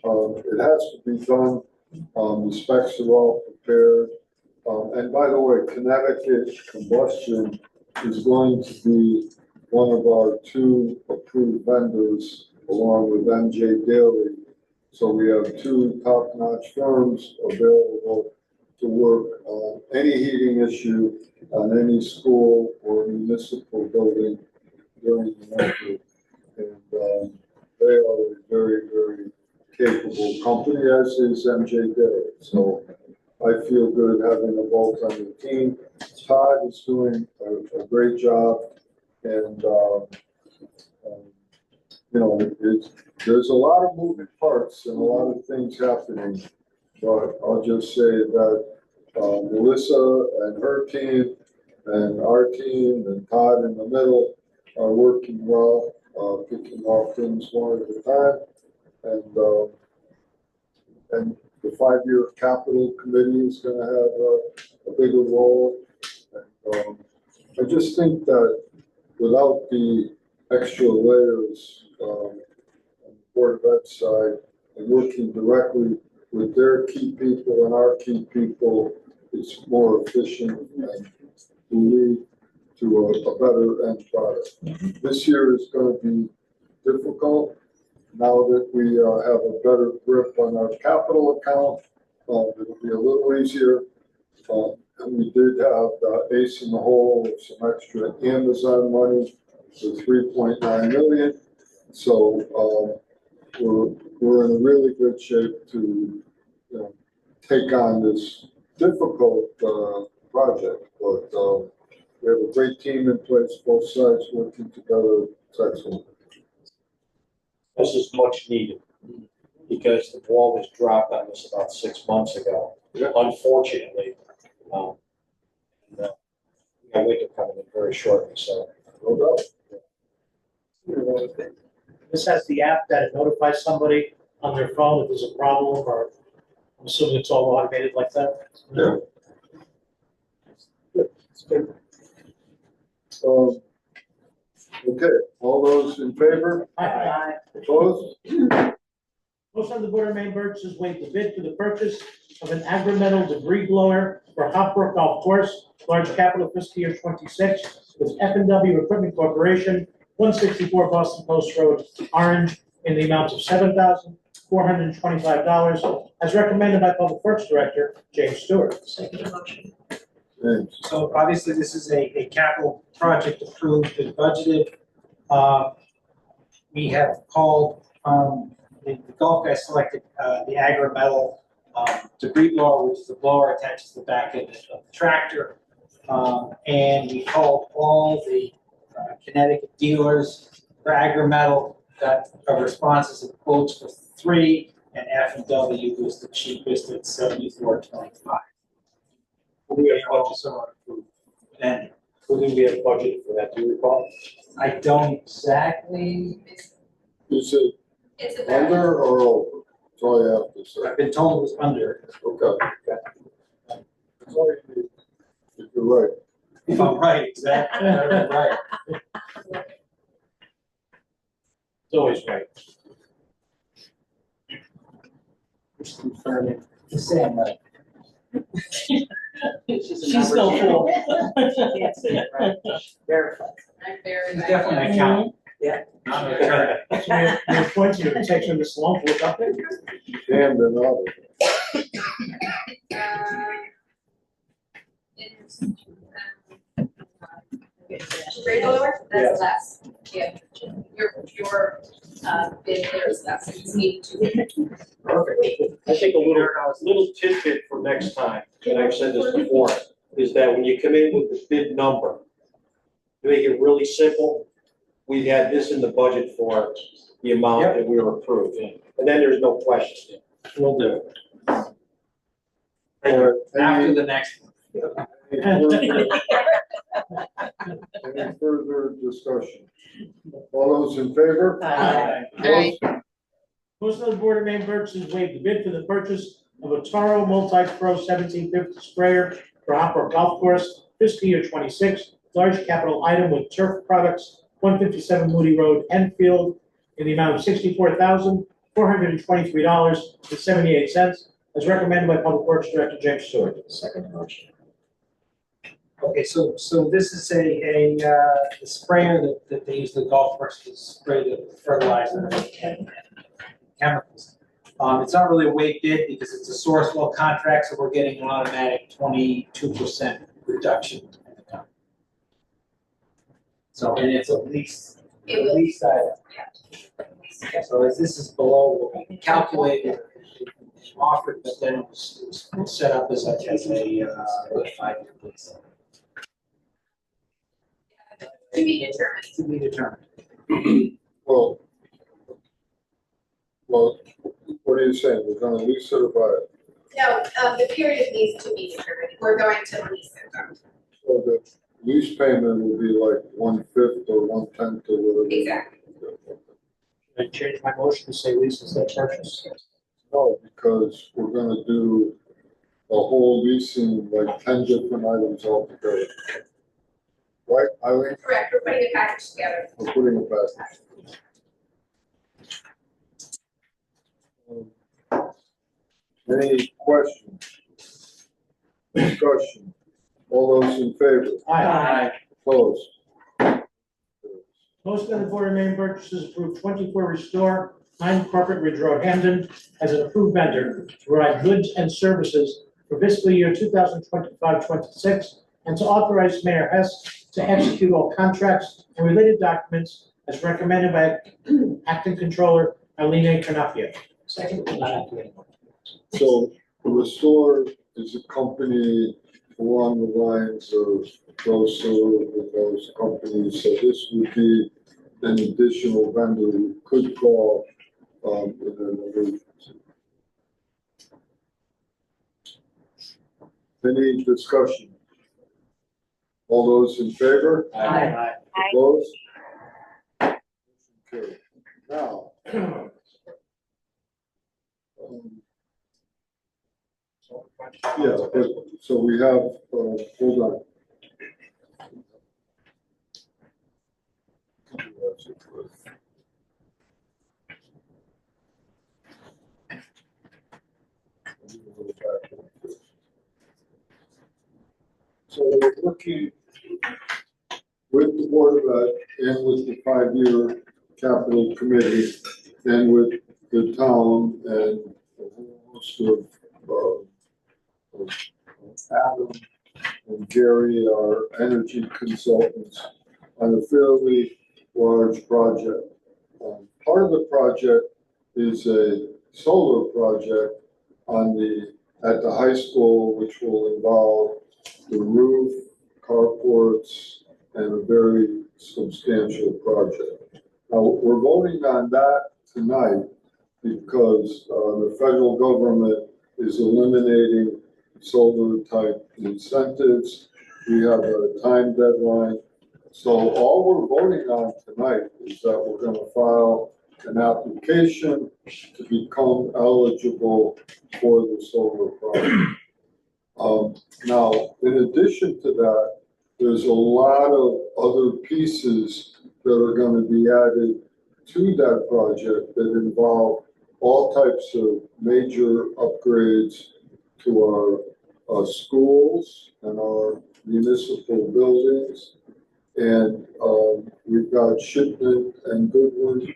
it has to be done. The specs are all prepared. And by the way, Connecticut Combustion is going to be one of our 2 approved vendors, along with MJ Daly. So we have 2 top-notch firms available to work on any heating issue on any school or municipal building during the winter. And they are a very, very capable company, as is MJ Daly. So I feel good having them both on the team. Todd is doing a great job, and you know, there's a lot of moving parts and a lot of things happening. But I'll just say that Melissa and her team and our team and Todd in the middle are working well, picking off things one at a time, and the 5-year capital committee is going to have a bigger role. And, I just think that without the extra layers on the Board of Ed side and working directly with their key people and our key people, it's more efficient and will lead to a better end product. This year is going to be difficult. Now that we have a better grip on our capital account, it'll be a little easier. And we did have ace in the hole with some extra Amazon money for $3.9 million. So we're in a really good shape to, you know, take on this difficult project. But we have a great team in place, both sides working together. It's excellent. This is much needed, because the ball was dropped on this about 6 months ago, unfortunately. I wait to come in very shortly, so. No doubt. This has the app that notifies somebody on their phone if there's a problem, or I'm assuming it's all automated like that? Yeah. It's good. Okay, all those in favor? Aye. Opposed? Motion of the Board of Maine Burgess waived the bid for the purchase of an agri-metal debris blower for Hopbrook Golf Course, large capital fiscal year 26, with F&W Equipment Corporation, 164 Boston Post Road, Orange, in the amount of $7,425, as recommended by Public Works Director James Stewart. Second motion. James. So obviously, this is a capital project approved and budgeted. We have called, the golf guys selected the agri-metal debris blower, which is the blower attached to the back end of the tractor. And we called all the Connecticut dealers for agri-metal, got a responses and quotes for 3, and F and W was the cheapest at $74.25. Who do we have budget, Also approved. And who do we have budget for that, do you recall? I don't exactly, Is it It's about, under or over? That's all you have to say. I've been told it was under. Okay. That's all you need. If you're right. Oh, right, exactly, right. It's always right. Just confirming, the same, right? She's no fool. Can't see it, right? Verify. I'm very. He's definitely an accountant. Yeah. Not an attorney. So we appoint you to take some of this lump, what's up there? Damn, they're not. Grade lower, that's less, yeah, your, bid there is less, it's needed to. Perfect. I think a little tidbit for next time, and I've said this before, is that when you come in with the bid number, to make it really simple, we had this in the budget for the amount that we were approved, and then there's no question. Will do. Any After the next one. any further discussion? All those in favor? Aye. Opposed? Motion of the Board of Maine Purchasers waive the bid for the purchase of a Toro Multi-Pro 1750 sprayer for Hopper Golf Course, fiscal year 26, large capital item with turf products, 157 Moody Road, Enfield, in the amount of $64,423.78, as recommended by Public Works Director James Stewart. Second motion. Okay, so this is a sprayer that they use the golf course to spray the fertilizer and chemicals. It's not really a weight bid because it's a source well contract, so we're getting an automatic 22% reduction in the company. So, and it's a lease item. So as this is below what we calculated, offered, but then it was set up as a 5-year lease. To be determined. To be determined. Well, what are you saying? We're gonna lease it or buy it? No, the period of lease to be determined, we're going to lease it. So the lease payment will be like 1/5 or 1/10 or whatever. Exactly. I change my motion to say lease instead of purchase. No, because we're gonna do a whole leasing, like 10 different items altogether. Right, Eileen? Correct, we're putting a package together. We're putting it back. Any questions? Discussion? All those in favor? Aye. Opposed? Motion of the Board of Maine Purchasers approve 24 Restore, 9 Corporate Ridge Road, Hamden, as an approved vendor to provide goods and services for fiscal year 2025-26, and to authorize Mayor Hess to execute all contracts and related documents as recommended by Acting Controller Alina Canapia. Second. So the Restore is a company along the lines of Joseph and those companies. So this would be an additional vendor you could call in an emergency. Any discussion? All those in favor? Aye. Opposed? Okay, now. Yeah, but, so we have, hold on. So we're working with the Board of Ed and with the 5-year capital committee and with the town and a whole host of Adam and Gary, our energy consultants, on a fairly large project. Part of the project is a solar project at the high school, which will involve the roof, carports, and a very substantial project. Now, we're voting on that tonight because the federal government is eliminating solar type incentives. We have a time deadline. So all we're voting on tonight is that we're gonna file an application to become eligible for the solar project. Now, in addition to that, there's a lot of other pieces that are gonna be added to that project that involve all types of major upgrades to our schools and our municipal buildings. And we've got Shipman and Goodwin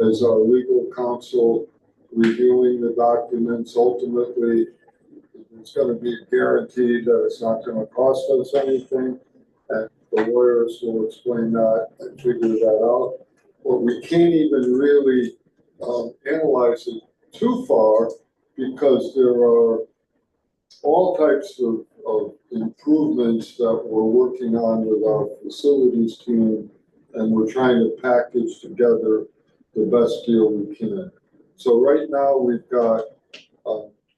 as our legal counsel reviewing the documents. Ultimately, it's gonna be guaranteed that it's not gonna cost us anything. And the lawyers will explain that and figure that out. But we can't even really analyze it too far because there are all types of improvements that we're working on with our facilities team, and we're trying to package together the best deal we can. So right now, we've got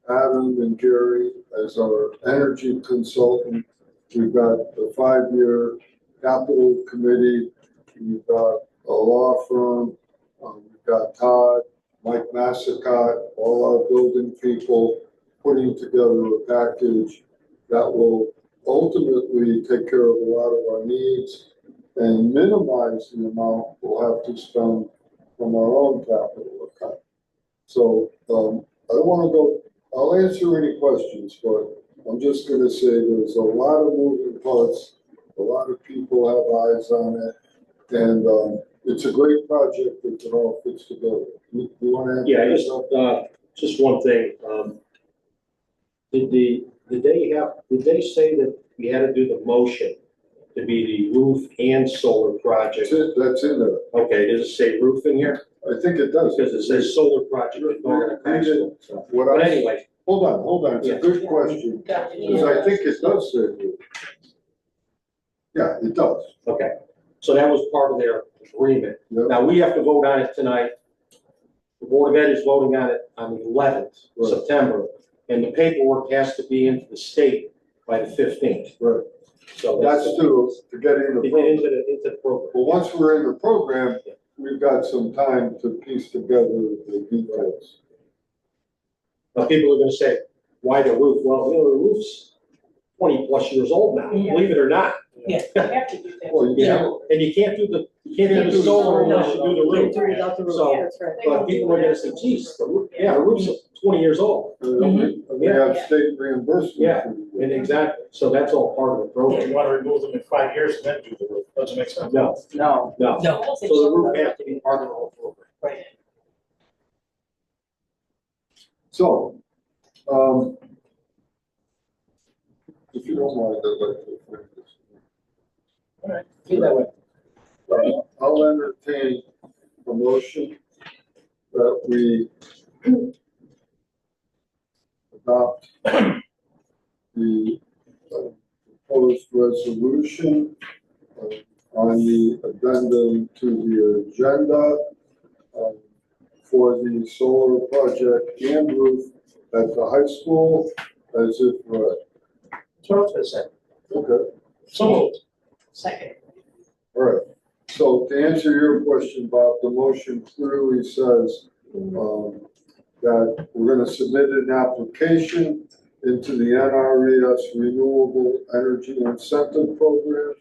Adam and Gary as our energy consultant. We've got the 5-year capital committee. We've got a law firm. We've got Todd, Mike Massacott, all our building people putting together a package that will ultimately take care of a lot of our needs and minimize the amount we'll have to spend from our own capital account. So I don't want to go, I'll answer any questions, but I'm just going to say there's a lot of moving parts. A lot of people have eyes on it, and it's a great project if it all fits together. You want to add? Yeah, just one thing. Did they say that we had to do the motion to be the roof and solar project? That's in there. Okay, does it say roof in here? I think it does. Because it says solar project. But anyway. Hold on, it's a good question, because I think it does say roof. Yeah, it does. Okay, so that was part of their agreement. Yep. Now, we have to vote on it tonight. The Board of Ed is voting on it on the 11th, Right. September, and the paperwork has to be into the state by the 15th. Right. So That's to get in the program. into the program. But once we're in the program, we've got some time to piece together the details. Now, people are gonna say, why the roof? Well, the roof's 20+ years old now, Yeah. believe it or not. You have to do that. Well, You know, and you can't do the solar unless you do the roof. Without the roof. So, Yeah, that's right. but people are gonna say, geez, the roof, yeah, the roof's 20 years old. And we have state reimbursement. Yeah. for And exactly, so that's all part of the If program. you want to remove them in 5 years and then do the roof, doesn't make sense. No, No, no. no. So the roof has to be part of the whole program. Right. So, if you don't mind, I'd like to finish this. All right, do that way. I'll entertain a motion that we adopt the proposed resolution on the addendum to the agenda for the solar project and roof at the high school as if read. Okay. So, Second. All right, so to answer your question, Bob, the motion clearly says that we're gonna submit an application into the NRES Renewable Energy Incentive Program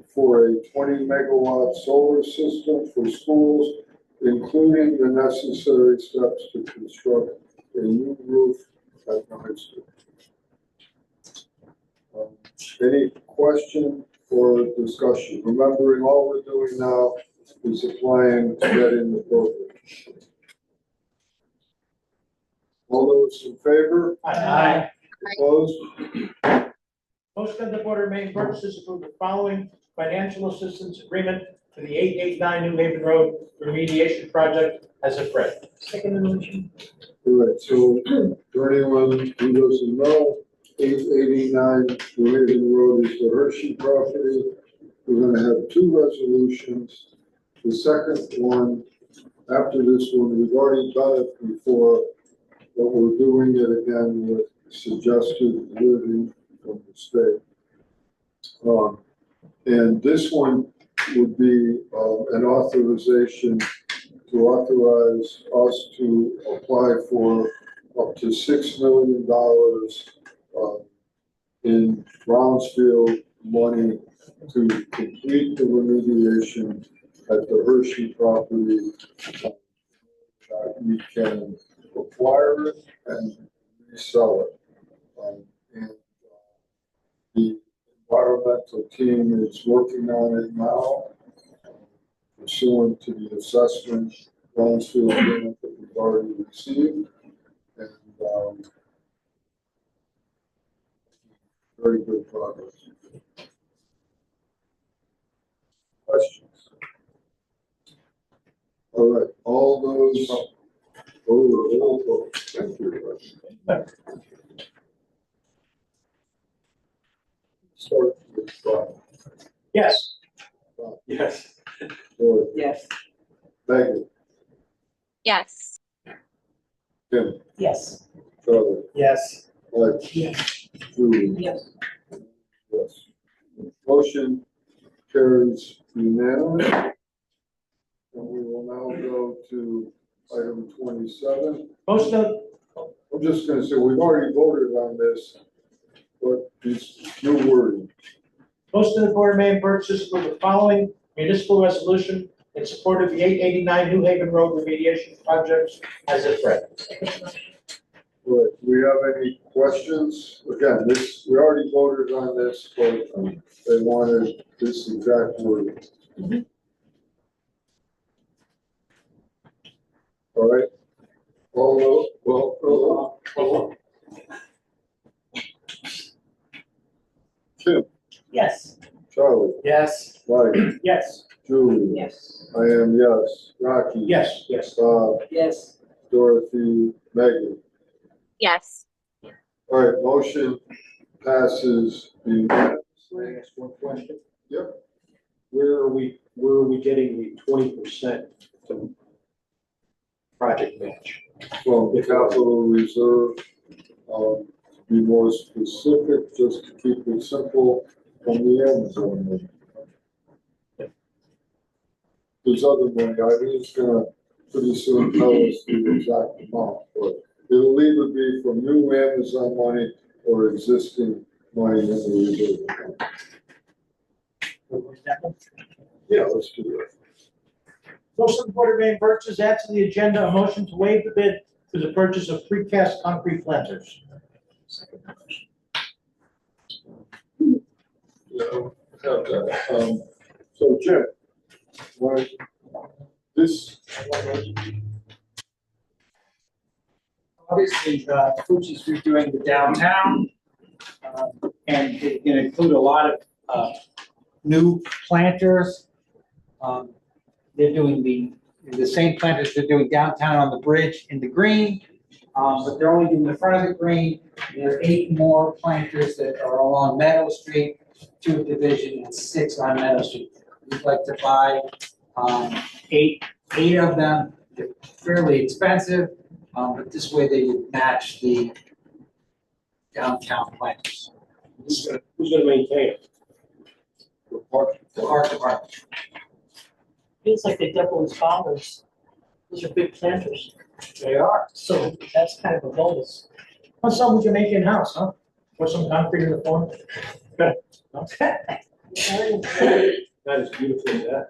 for a 20 megawatt solar system for schools, including the necessary steps to construct a new roof at the high school. Any question or discussion? Remembering all we're doing now is applying to get in the program. All those in favor? Aye. Opposed? Motion of the Board of Maine Burgess approve the following financial assistance agreement for the 889 New Haven Road remediation project as if read. Second motion. All right, so for anyone who doesn't know, 889 New Haven Road is the Hershey property. We're gonna have two resolutions. The second one, after this one, we've already done it before, but we're doing it again with suggested wording from the state. And this one would be an authorization to authorize us to apply for up to $6 million in Brownsfield money to complete the remediation at the Hershey property. We can acquire it and resell it. And the environmental team is working on it now, pursuant to the assessment Brownsfield grant that we've already received. And very good progress. Questions? All right, all those. Thank you. Start with Yes. Yes. Dorothy, Yes. Megan, Yes. Kim, Yes. Charlie, Yes. Mike, Yes. Julie. Yes. Yes. Motion carries unanimous. And we will now go to item 27. Most of, I'm just gonna say, we've already voted on this, but it's new wording. most of the Board may purchase for the following municipal resolution in support of the 889 New Haven Road remediation projects as if read. Right, do we have any questions? Again, this, we already voted on this, but they wanted this exact wording. All right. All well, Kim, Yes. Charlie, Yes. Mike, Yes. Julie. Yes. I am yes. Rocky. Yes. Yes. Bob, Yes. Dorothy, Megan. Yes. All right, motion passes unanimously. Can I ask one question? Yep. Where are we getting the 20% project match? From the capital reserve, to be more specific, just to keep it simple, from the Amazon money. There's other money, I think it's gonna pretty soon tell us the exact amount, but it'll either be from new Amazon money or existing money in the reserve. Yeah, let's do that. Most of the Board of Maine purchase add to the agenda a motion to waive the bid for the purchase of precast concrete planters. Yeah, have that. So Jim, what, this, Obviously, Fuji's redoing the downtown, and it's gonna include a lot of, new planters. They're doing the same planters they're doing downtown on the bridge in the green, but they're only doing the front of the green. There are 8 more planters that are along Meadow Street, 2 Division, and 6 on Meadow Street. We'd like to buy, 8 of them. They're fairly expensive, but this way they would match the downtown planters. Who's gonna maintain it? the park, The art department. Feels like they double as followers. Those are big planters. They are. So that's kind of a bonus. What's something we can make in-house, huh? Put some concrete in the form. Not as beautiful as that.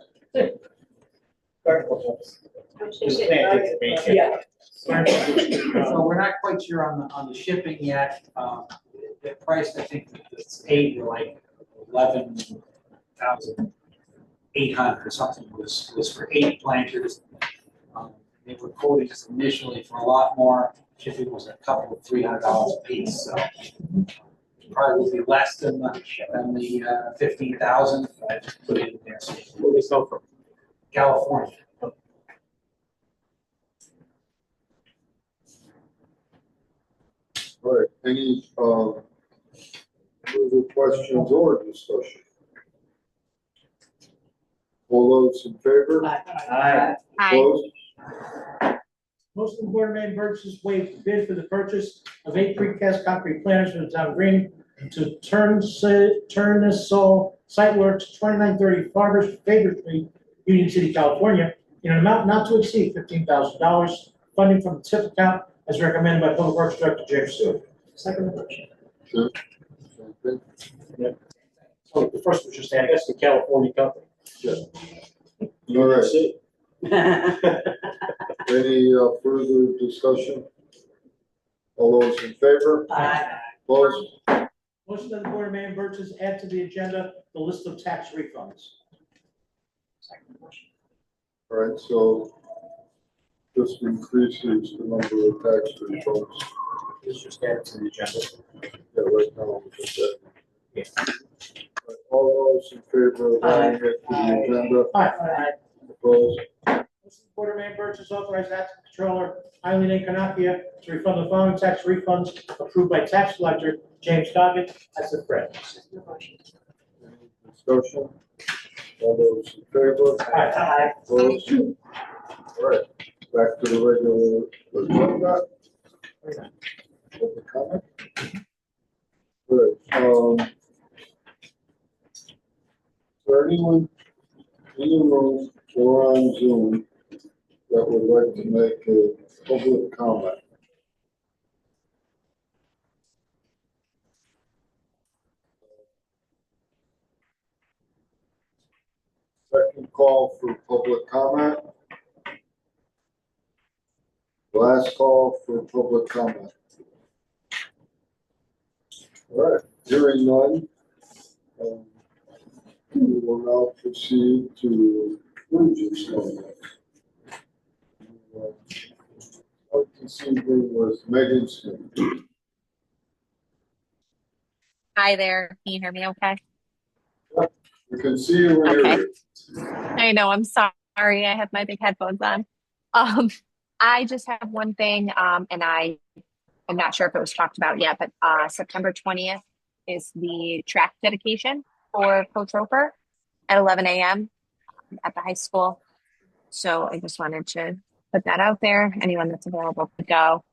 Just planted to me. Yeah. So we're not quite sure on the shipping yet. The price, I think, it's 8 or like 11,800 or something was for 8 planters. They were quoting us initially for a lot more. Shipping was a couple of $300 a piece, so probably will be less than the 15,000. I just put it in there. So Where they come from? California. all right, any, further questions or discussion? All those in favor? Aye. Opposed? Motion of the Board of Mayor Burgess waive bid for the purchase of 8 precast concrete planters for the town of Green to Turnesol Site Works, 2930 Farmers Favor Street, Union City, California, in an amount not to exceed $15,000, funding from the TIP account as recommended by Public Works Director James Stewart. Second motion. Sure. Okay. So the first was just, I guess, the California company. All right. Any further discussion? All those in favor? Aye. Opposed? Motion of the Board of Mayor Burgess add to the agenda the list of tax refunds. Second motion. All right, so this increases the number of tax refunds. It's just added to the agenda. Yeah, right now, we just said. All those in favor of adding it to the agenda? Aye. Opposed? Motion of the Board of Mayor Burgess authorize acting controller Eileen A. Canapia to refund the following tax refunds approved by tax collector James Goggin as the read. Second motion. Any discussion? All those in favor? Aye. Opposed? All right, back to the regular agenda. Public comment? Good, is there anyone in the room or on Zoom that would like to make a public comment? Second call for public comment. Last call for public comment. All right, hearing none. We will now proceed to Burgess comment. This evening was Megan Smith. Hi there. Can you hear me okay? We can see you and hear you. I know, I'm sorry. I have my big headphones on. I just have one thing, and I'm not sure if it was talked about yet, but September 20th is the track dedication for Coach Roper at 11 a.m. at the high school. So I just wanted to put that out there. Anyone that's available to go.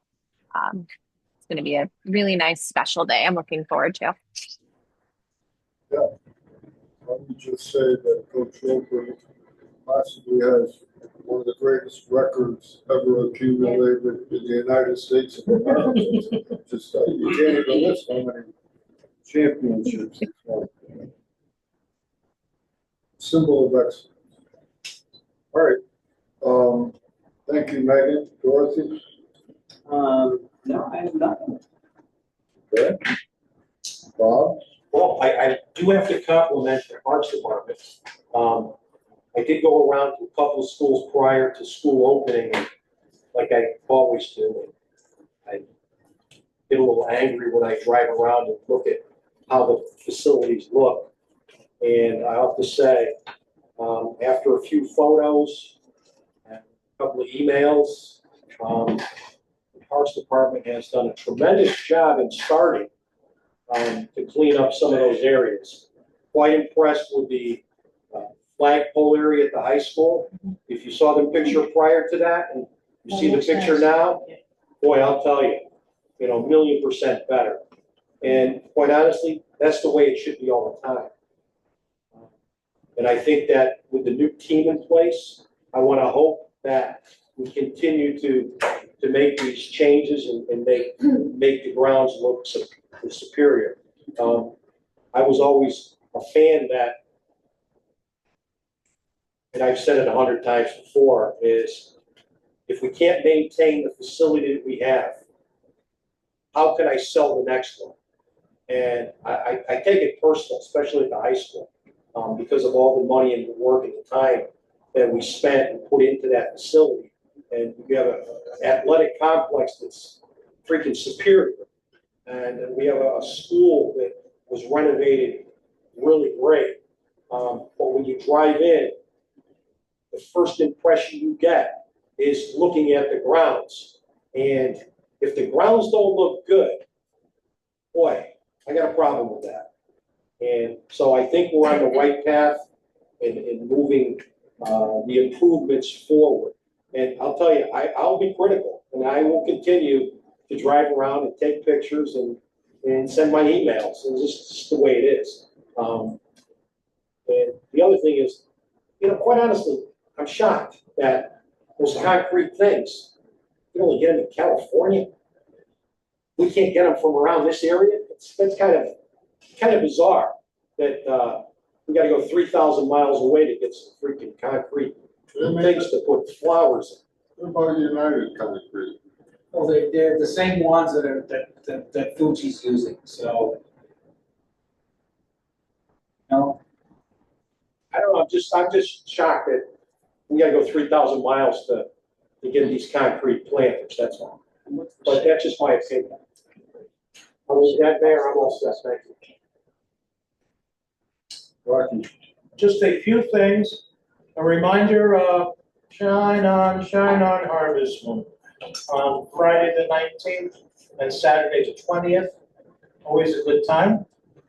It's going to be a really nice, special day. I'm looking forward to. Yeah. Let me just say that Coach Roper possibly has one of the greatest records ever accumulated in the United States of America. Just, you can't even list how many championships he's won. Symbol of excellence. All right. Thank you, Megan. Dorothy? No, I have nothing. Okay. Bob? Well, I do have to compliment the Parks Department. I did go around to a couple of schools prior to school opening, like I always do. I get a little angry when I drive around and look at how the facilities look. And I have to say, after a few photos and a couple of emails, the Parks Department has done a tremendous job in starting to clean up some of those areas. Quite impressed with the flagpole area at the high school. If you saw the picture prior to that and you see the picture now, boy, I'll tell you, 1,000,000% better. And quite honestly, that's the way it should be all the time. And I think that with the new team in place, I want to hope that we continue to make these changes and make the grounds look superior. I was always a fan that, and I've said it 100 times before, is if we can't maintain the facility that we have, how can I sell the next one? And I take it personal, especially at the high school, because of all the money and the work and the time that we spent and put into that facility. And we have an athletic complex that's freaking superior. And we have a school that was renovated really great. But when you drive in, the first impression you get is looking at the grounds. And if the grounds don't look good, boy, I got a problem with that. And so I think we're on the right path in moving the improvements forward. And I'll tell you, I'll be critical, and I will continue to drive around and take pictures and send my emails, and this is just the way it is. And the other thing is, quite honestly, I'm shocked that those concrete things, you only get them in California. We can't get them from around this area. That's kind of bizarre that we got to go 3,000 miles away to get some freaking concrete things to put flowers What about United Concrete? Well, they're the same ones that Fuji's using, so. No, I don't know, I'm just shocked that we gotta go 3,000 miles to get these concrete planters, that's all. But that's just my opinion. I was that there, I'm all set, thank you. Rocky, Just a few things. A reminder of Shine On Harvest Moon on Friday the 19th and Saturday the 20th. Always a good time.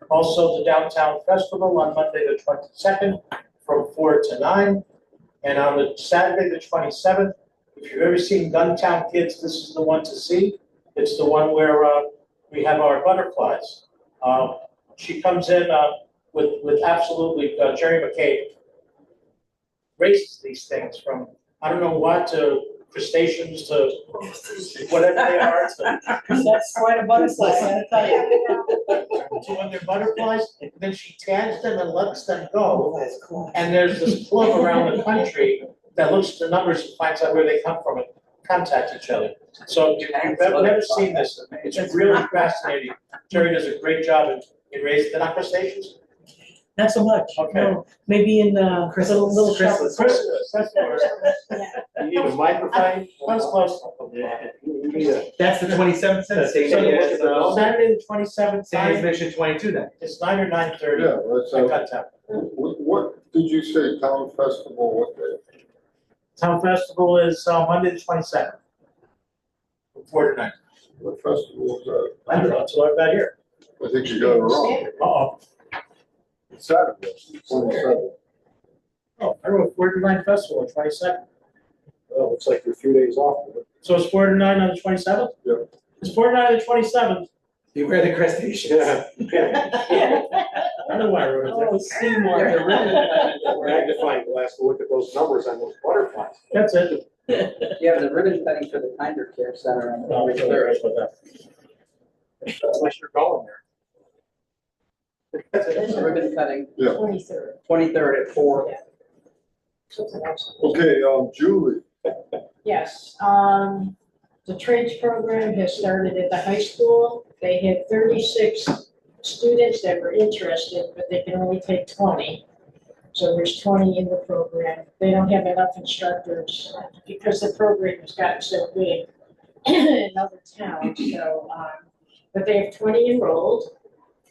Also, the Downtown Festival on Monday the 22nd from 4 to 9. And on the Saturday the 27th, if you've ever seen Guntown Kids, this is the one to see. It's the one where we have our butterflies. She comes in with absolutely, Jerry McCabe races these things from, I don't know what, to crustaceans to whatever they are. That's quite a butterfly, I gotta tell you. So when they're butterflies, then she tags them and lets them go. That's cool. And there's this club around the country that looks at the numbers and finds out where they come from and contact each other. So if you've never seen this, it's really fascinating. Jerry does a great job in raising, they're not crustaceans? Not so much, Okay. no, maybe in the little shop. Chrysalis, that's what it is. You need a microphone? That's close. You need a. That's the 27th, So same day as, Saturday the 27th, same as Mission 22 then. it's 9 or 9:30. yeah, let's, I cut time. what did you say, Town Festival, what day? Town Festival is Monday the 22nd. From 4 to 9. What festival is that? I don't know, that's what I've got here. I think you got it wrong. Uh-oh. Saturday, 27th. Oh, I wrote 4 to 9 Festival on 22nd. Well, looks like you're a few days off. So it's 4 to 9 on the 27th? Yep. It's 4 to 9 on the 27th. Beware the crustaceans. Yeah. I don't know why I wrote it there. Seymour, they're really. Magnifying glass to look at those numbers on those butterflies. That's it. you have the ribbon cutting for the Kinder Care Center on No, the there is with that. Unless you're going there. There's a ribbon cutting, Yeah. 23rd at 4. Okay, Julie, Yes, the trades program has started at the high school. They had 36 students that were interested, but they can only take 20. So there's 20 in the program. They don't have enough instructors because the program has gotten so big in other towns, so, but they have 20 enrolled.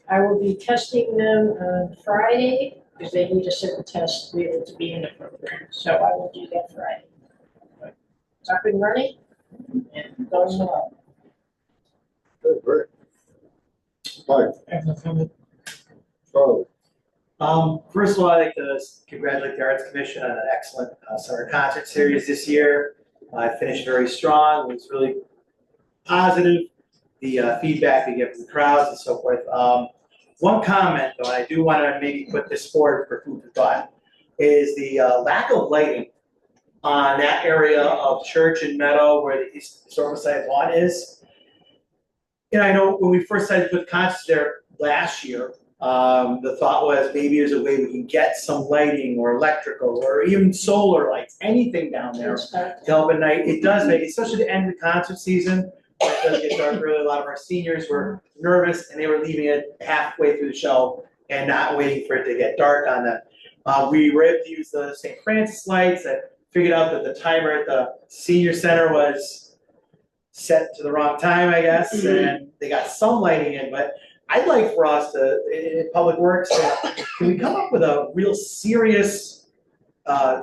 I will be testing them on Friday because they need a certain test to be able to be in the program. So I will do that Friday. It's up and running and going well. okay, great. Mike, Charlie, First of all, I'd like to congratulate the Arts Commission on an excellent summer concert series this year. I finished very strong, it was really positive, the feedback we get from the crowds and so forth. One comment, though, I do want to maybe put this forward for food for thought, is the lack of lighting on that area of Church and Meadow where the historical site lawn is. And I know when we first started to put concerts there last year, the thought was maybe there's a way we can get some lighting or electrical or even solar lights, anything down there to help at night. It does make, especially the end of the concert season, it does get dark early. A lot of our seniors were nervous and they were leaving it halfway through the show and not waiting for it to get dark on them. We were able to use the St. Francis lights. I figured out that the timer at the senior center was set to the wrong time, I guess, and they got some lighting in, but I'd like for us to, in Public Works, can we come up with a real serious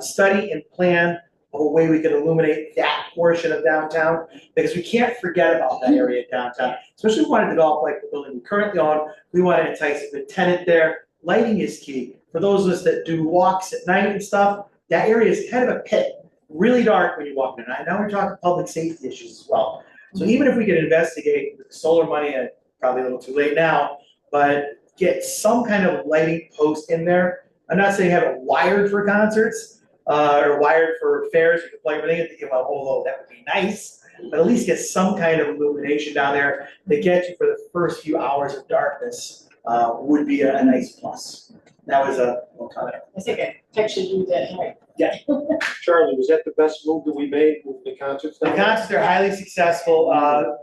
study and plan of a way we could illuminate that portion of downtown? Because we can't forget about that area of downtown, especially if we want to develop like the building we currently own. We want to entice a good tenant there. Lighting is key. For those of us that do walks at night and stuff, that area is kind of a pit, really dark when you walk in. And now we're talking public safety issues as well. So even if we could investigate with the solar money, and probably a little too late now, but get some kind of lighting post in there. I'm not saying have it wired for concerts, or wired for fairs, you can plug everything in, well, although that would be nice, but at least get some kind of illumination down there that gets you for the first few hours of darkness, would be a nice plus. That was a little comment. I think I texted you that night. Yeah. Charlie, was that the best move that we made with the concerts? The concerts are highly successful,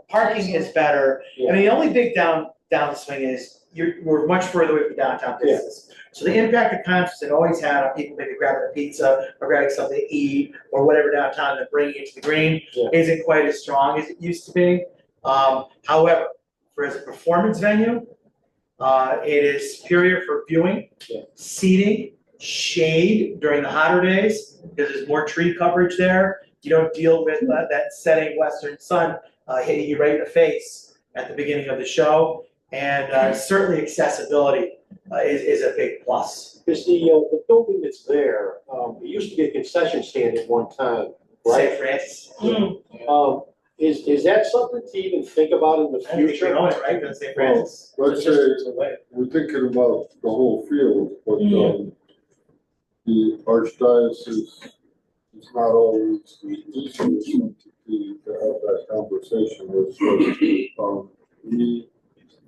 parking is better. I mean, the only big downswing is we're much further away from downtown business. So the impact of concerts it always had on people maybe grabbing a pizza or grabbing something to eat or whatever downtown and bringing it to the green isn't quite as strong as it used to be. However, for as a performance venue, it is superior for viewing, seating, shade during the hotter days, because there's more tree coverage there. You don't deal with that setting western sun hitting you right in the face at the beginning of the show. And certainly accessibility is a big plus. Is the building that's there, it used to be a concession stand at one time, right? St. Francis. Is that something to even think about in the I think future? you own it, right? That's St. Francis. Let's say, we're thinking about the whole field, but, the archdiocese is not always the easiest entity to have that conversation with. So, we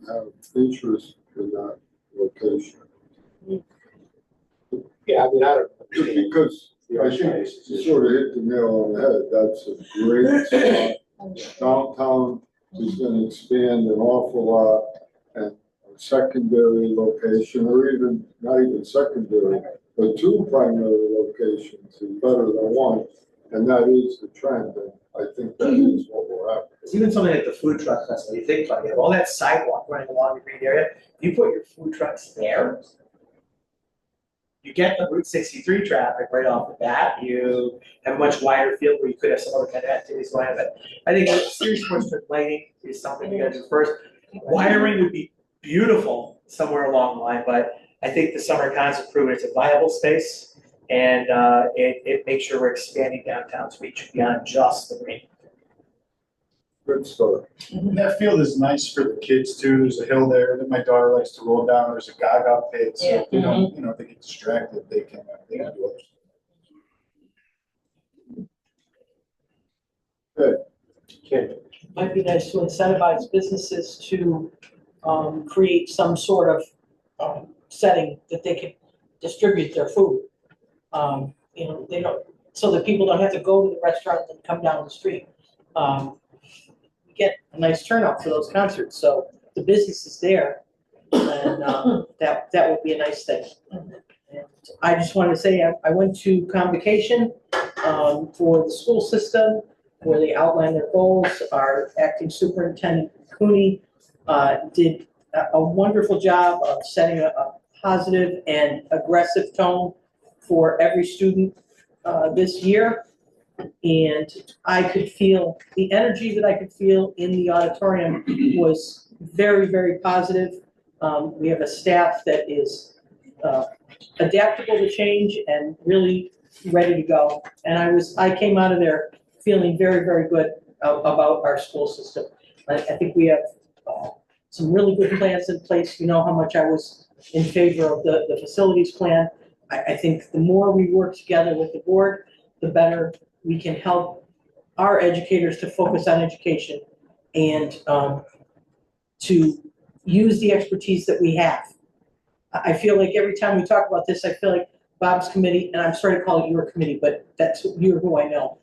have interest in that location. Yeah, I mean, I don't. Because I think you sort of hit the nail on the head. That's a great spot. Downtown is gonna expand an awful lot, and a secondary location, or even, not even secondary, but two primary locations is better than one, and that is the trend, and I think that is what will happen. It's even something like the food truck festival. You think about it, you have all that sidewalk running along the green area. If you put your food trucks there, you get the Route 63 traffic right off the bat. You have a much wider field where you could have some other kind of activities going on. But I think serious push to lighting is something you got to do first. Wiring would be beautiful somewhere along the line, but I think the summer concert proven it's a viable space, and it makes sure we're expanding downtown's reach beyond just the green. Good start. That field is nice for the kids too. There's a hill there that my daughter likes to roll down. There's a gaga pit, so if they don't, if they get distracted, they can do other stuff. Good. Might be nice to incentivize businesses to create some sort of setting that they can distribute their food. They don't, so that people don't have to go to the restaurant and come down the street. You get a nice turnout for those concerts, so the business is there, and that would be a nice thing. And I just wanted to say, I went to convocation for the school system, where they outlined their goals. Our acting superintendent, Cooney, did a wonderful job of setting a positive and aggressive tone for every student this year. And I could feel, the energy that I could feel in the auditorium was very, very positive. We have a staff that is adaptable to change and really ready to go. And I came out of there feeling very, very good about our school system. I think we have some really good plans in place. You know how much I was in favor of the facilities plan. I think the more we work together with the board, the better we can help our educators to focus on education and to use the expertise that we have. I feel like every time we talk about this, I feel like Bob's committee, and I'm sorry to call it your committee, but you're who I know.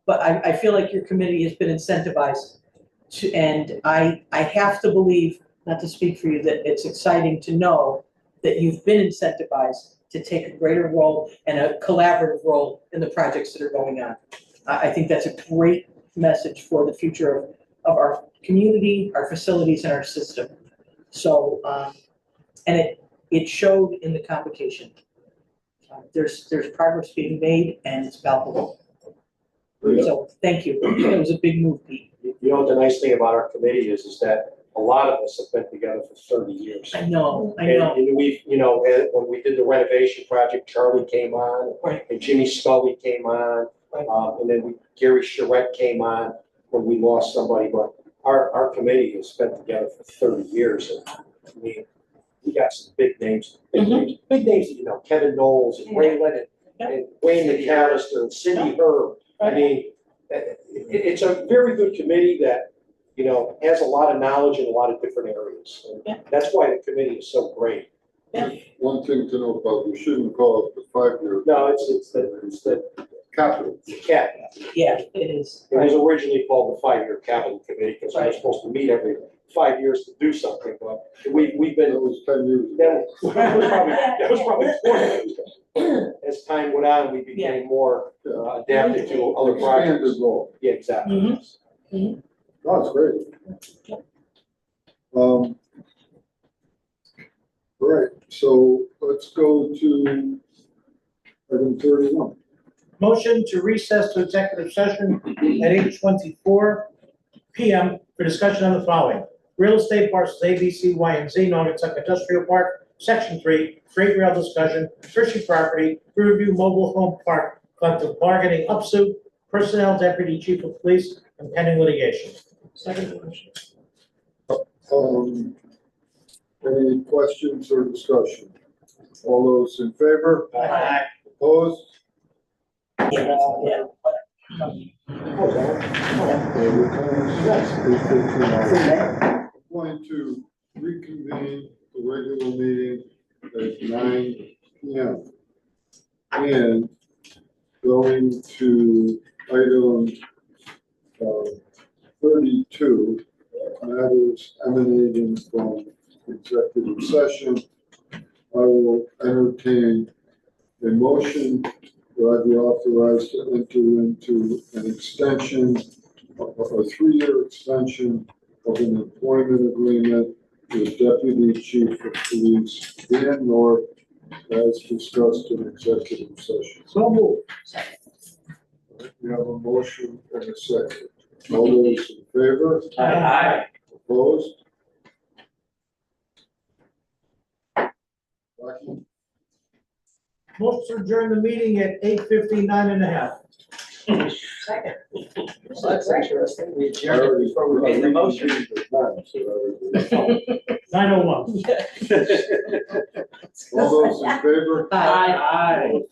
But I feel like your committee has been incentivized to, and I have to believe, not to speak for you, that it's exciting to know that you've been incentivized to take a greater role and a collaborative role in the projects that are going on. I think that's a great message for the future of our community, our facilities, and our system. So, and it showed in the convocation. There's progress being made, and it's palpable. So, thank you. It was a big move, Pete. You know what the nice thing about our committee is that a lot of us have been together for 30 years. I know. And we've, you know, and when we did the renovation project, Charlie came on, Right. and Jimmy Scully came on, and then Gary Charette came on when we lost somebody, but our committee has been together for 30 years, and I mean, we got some big names, big names, you know, Kevin Knowles and Ray Lennon, and Wayne McAllister and Cindy Herb. I mean, it's a very good committee that, you know, has a lot of knowledge in a lot of different areas. And that's why the committee is so great. One thing to note about, we shouldn't call it the 5-year. No, it's the Capital. cap. Yeah, it is. It was originally called the 5-year capital committee because we were supposed to meet every 5 years to do something, but we've been. That was 10 years. That was probably 20. As time went on, we became more adapted to other projects. Expanded role. Yeah, exactly. No, it's great. All right, so let's go to item 31. Motion to recess to executive session at 8:24 PM for discussion on the following. Real estate parcels A, B, C, Y, and Z, Nonotuck Industrial Park, Section 3, freight rail discussion, Hershey property, Riverview Mobile Home Park, collective bargaining, upsuit, personnel, deputy chief of police, and pending litigation. Second motion. Any questions or discussion? All those in favor? Aye. Opposed? Yeah. Going to reconvene the regular meeting at 9 PM. And going to item 32, matters emanating from executive session. I will entertain a motion that I be authorized to enter into an extension, a 3-year extension of an employment agreement with Deputy Chief of Police Dan North as discussed in executive session. So moved. We have a motion and a second. All those in favor? Aye. Opposed? Rocky? Motion to adjourn the meeting at 8:59 and a half. Second. Well, that's interesting. We adjourned before we made the motion. 9:01. All those in favor? Aye. Aye.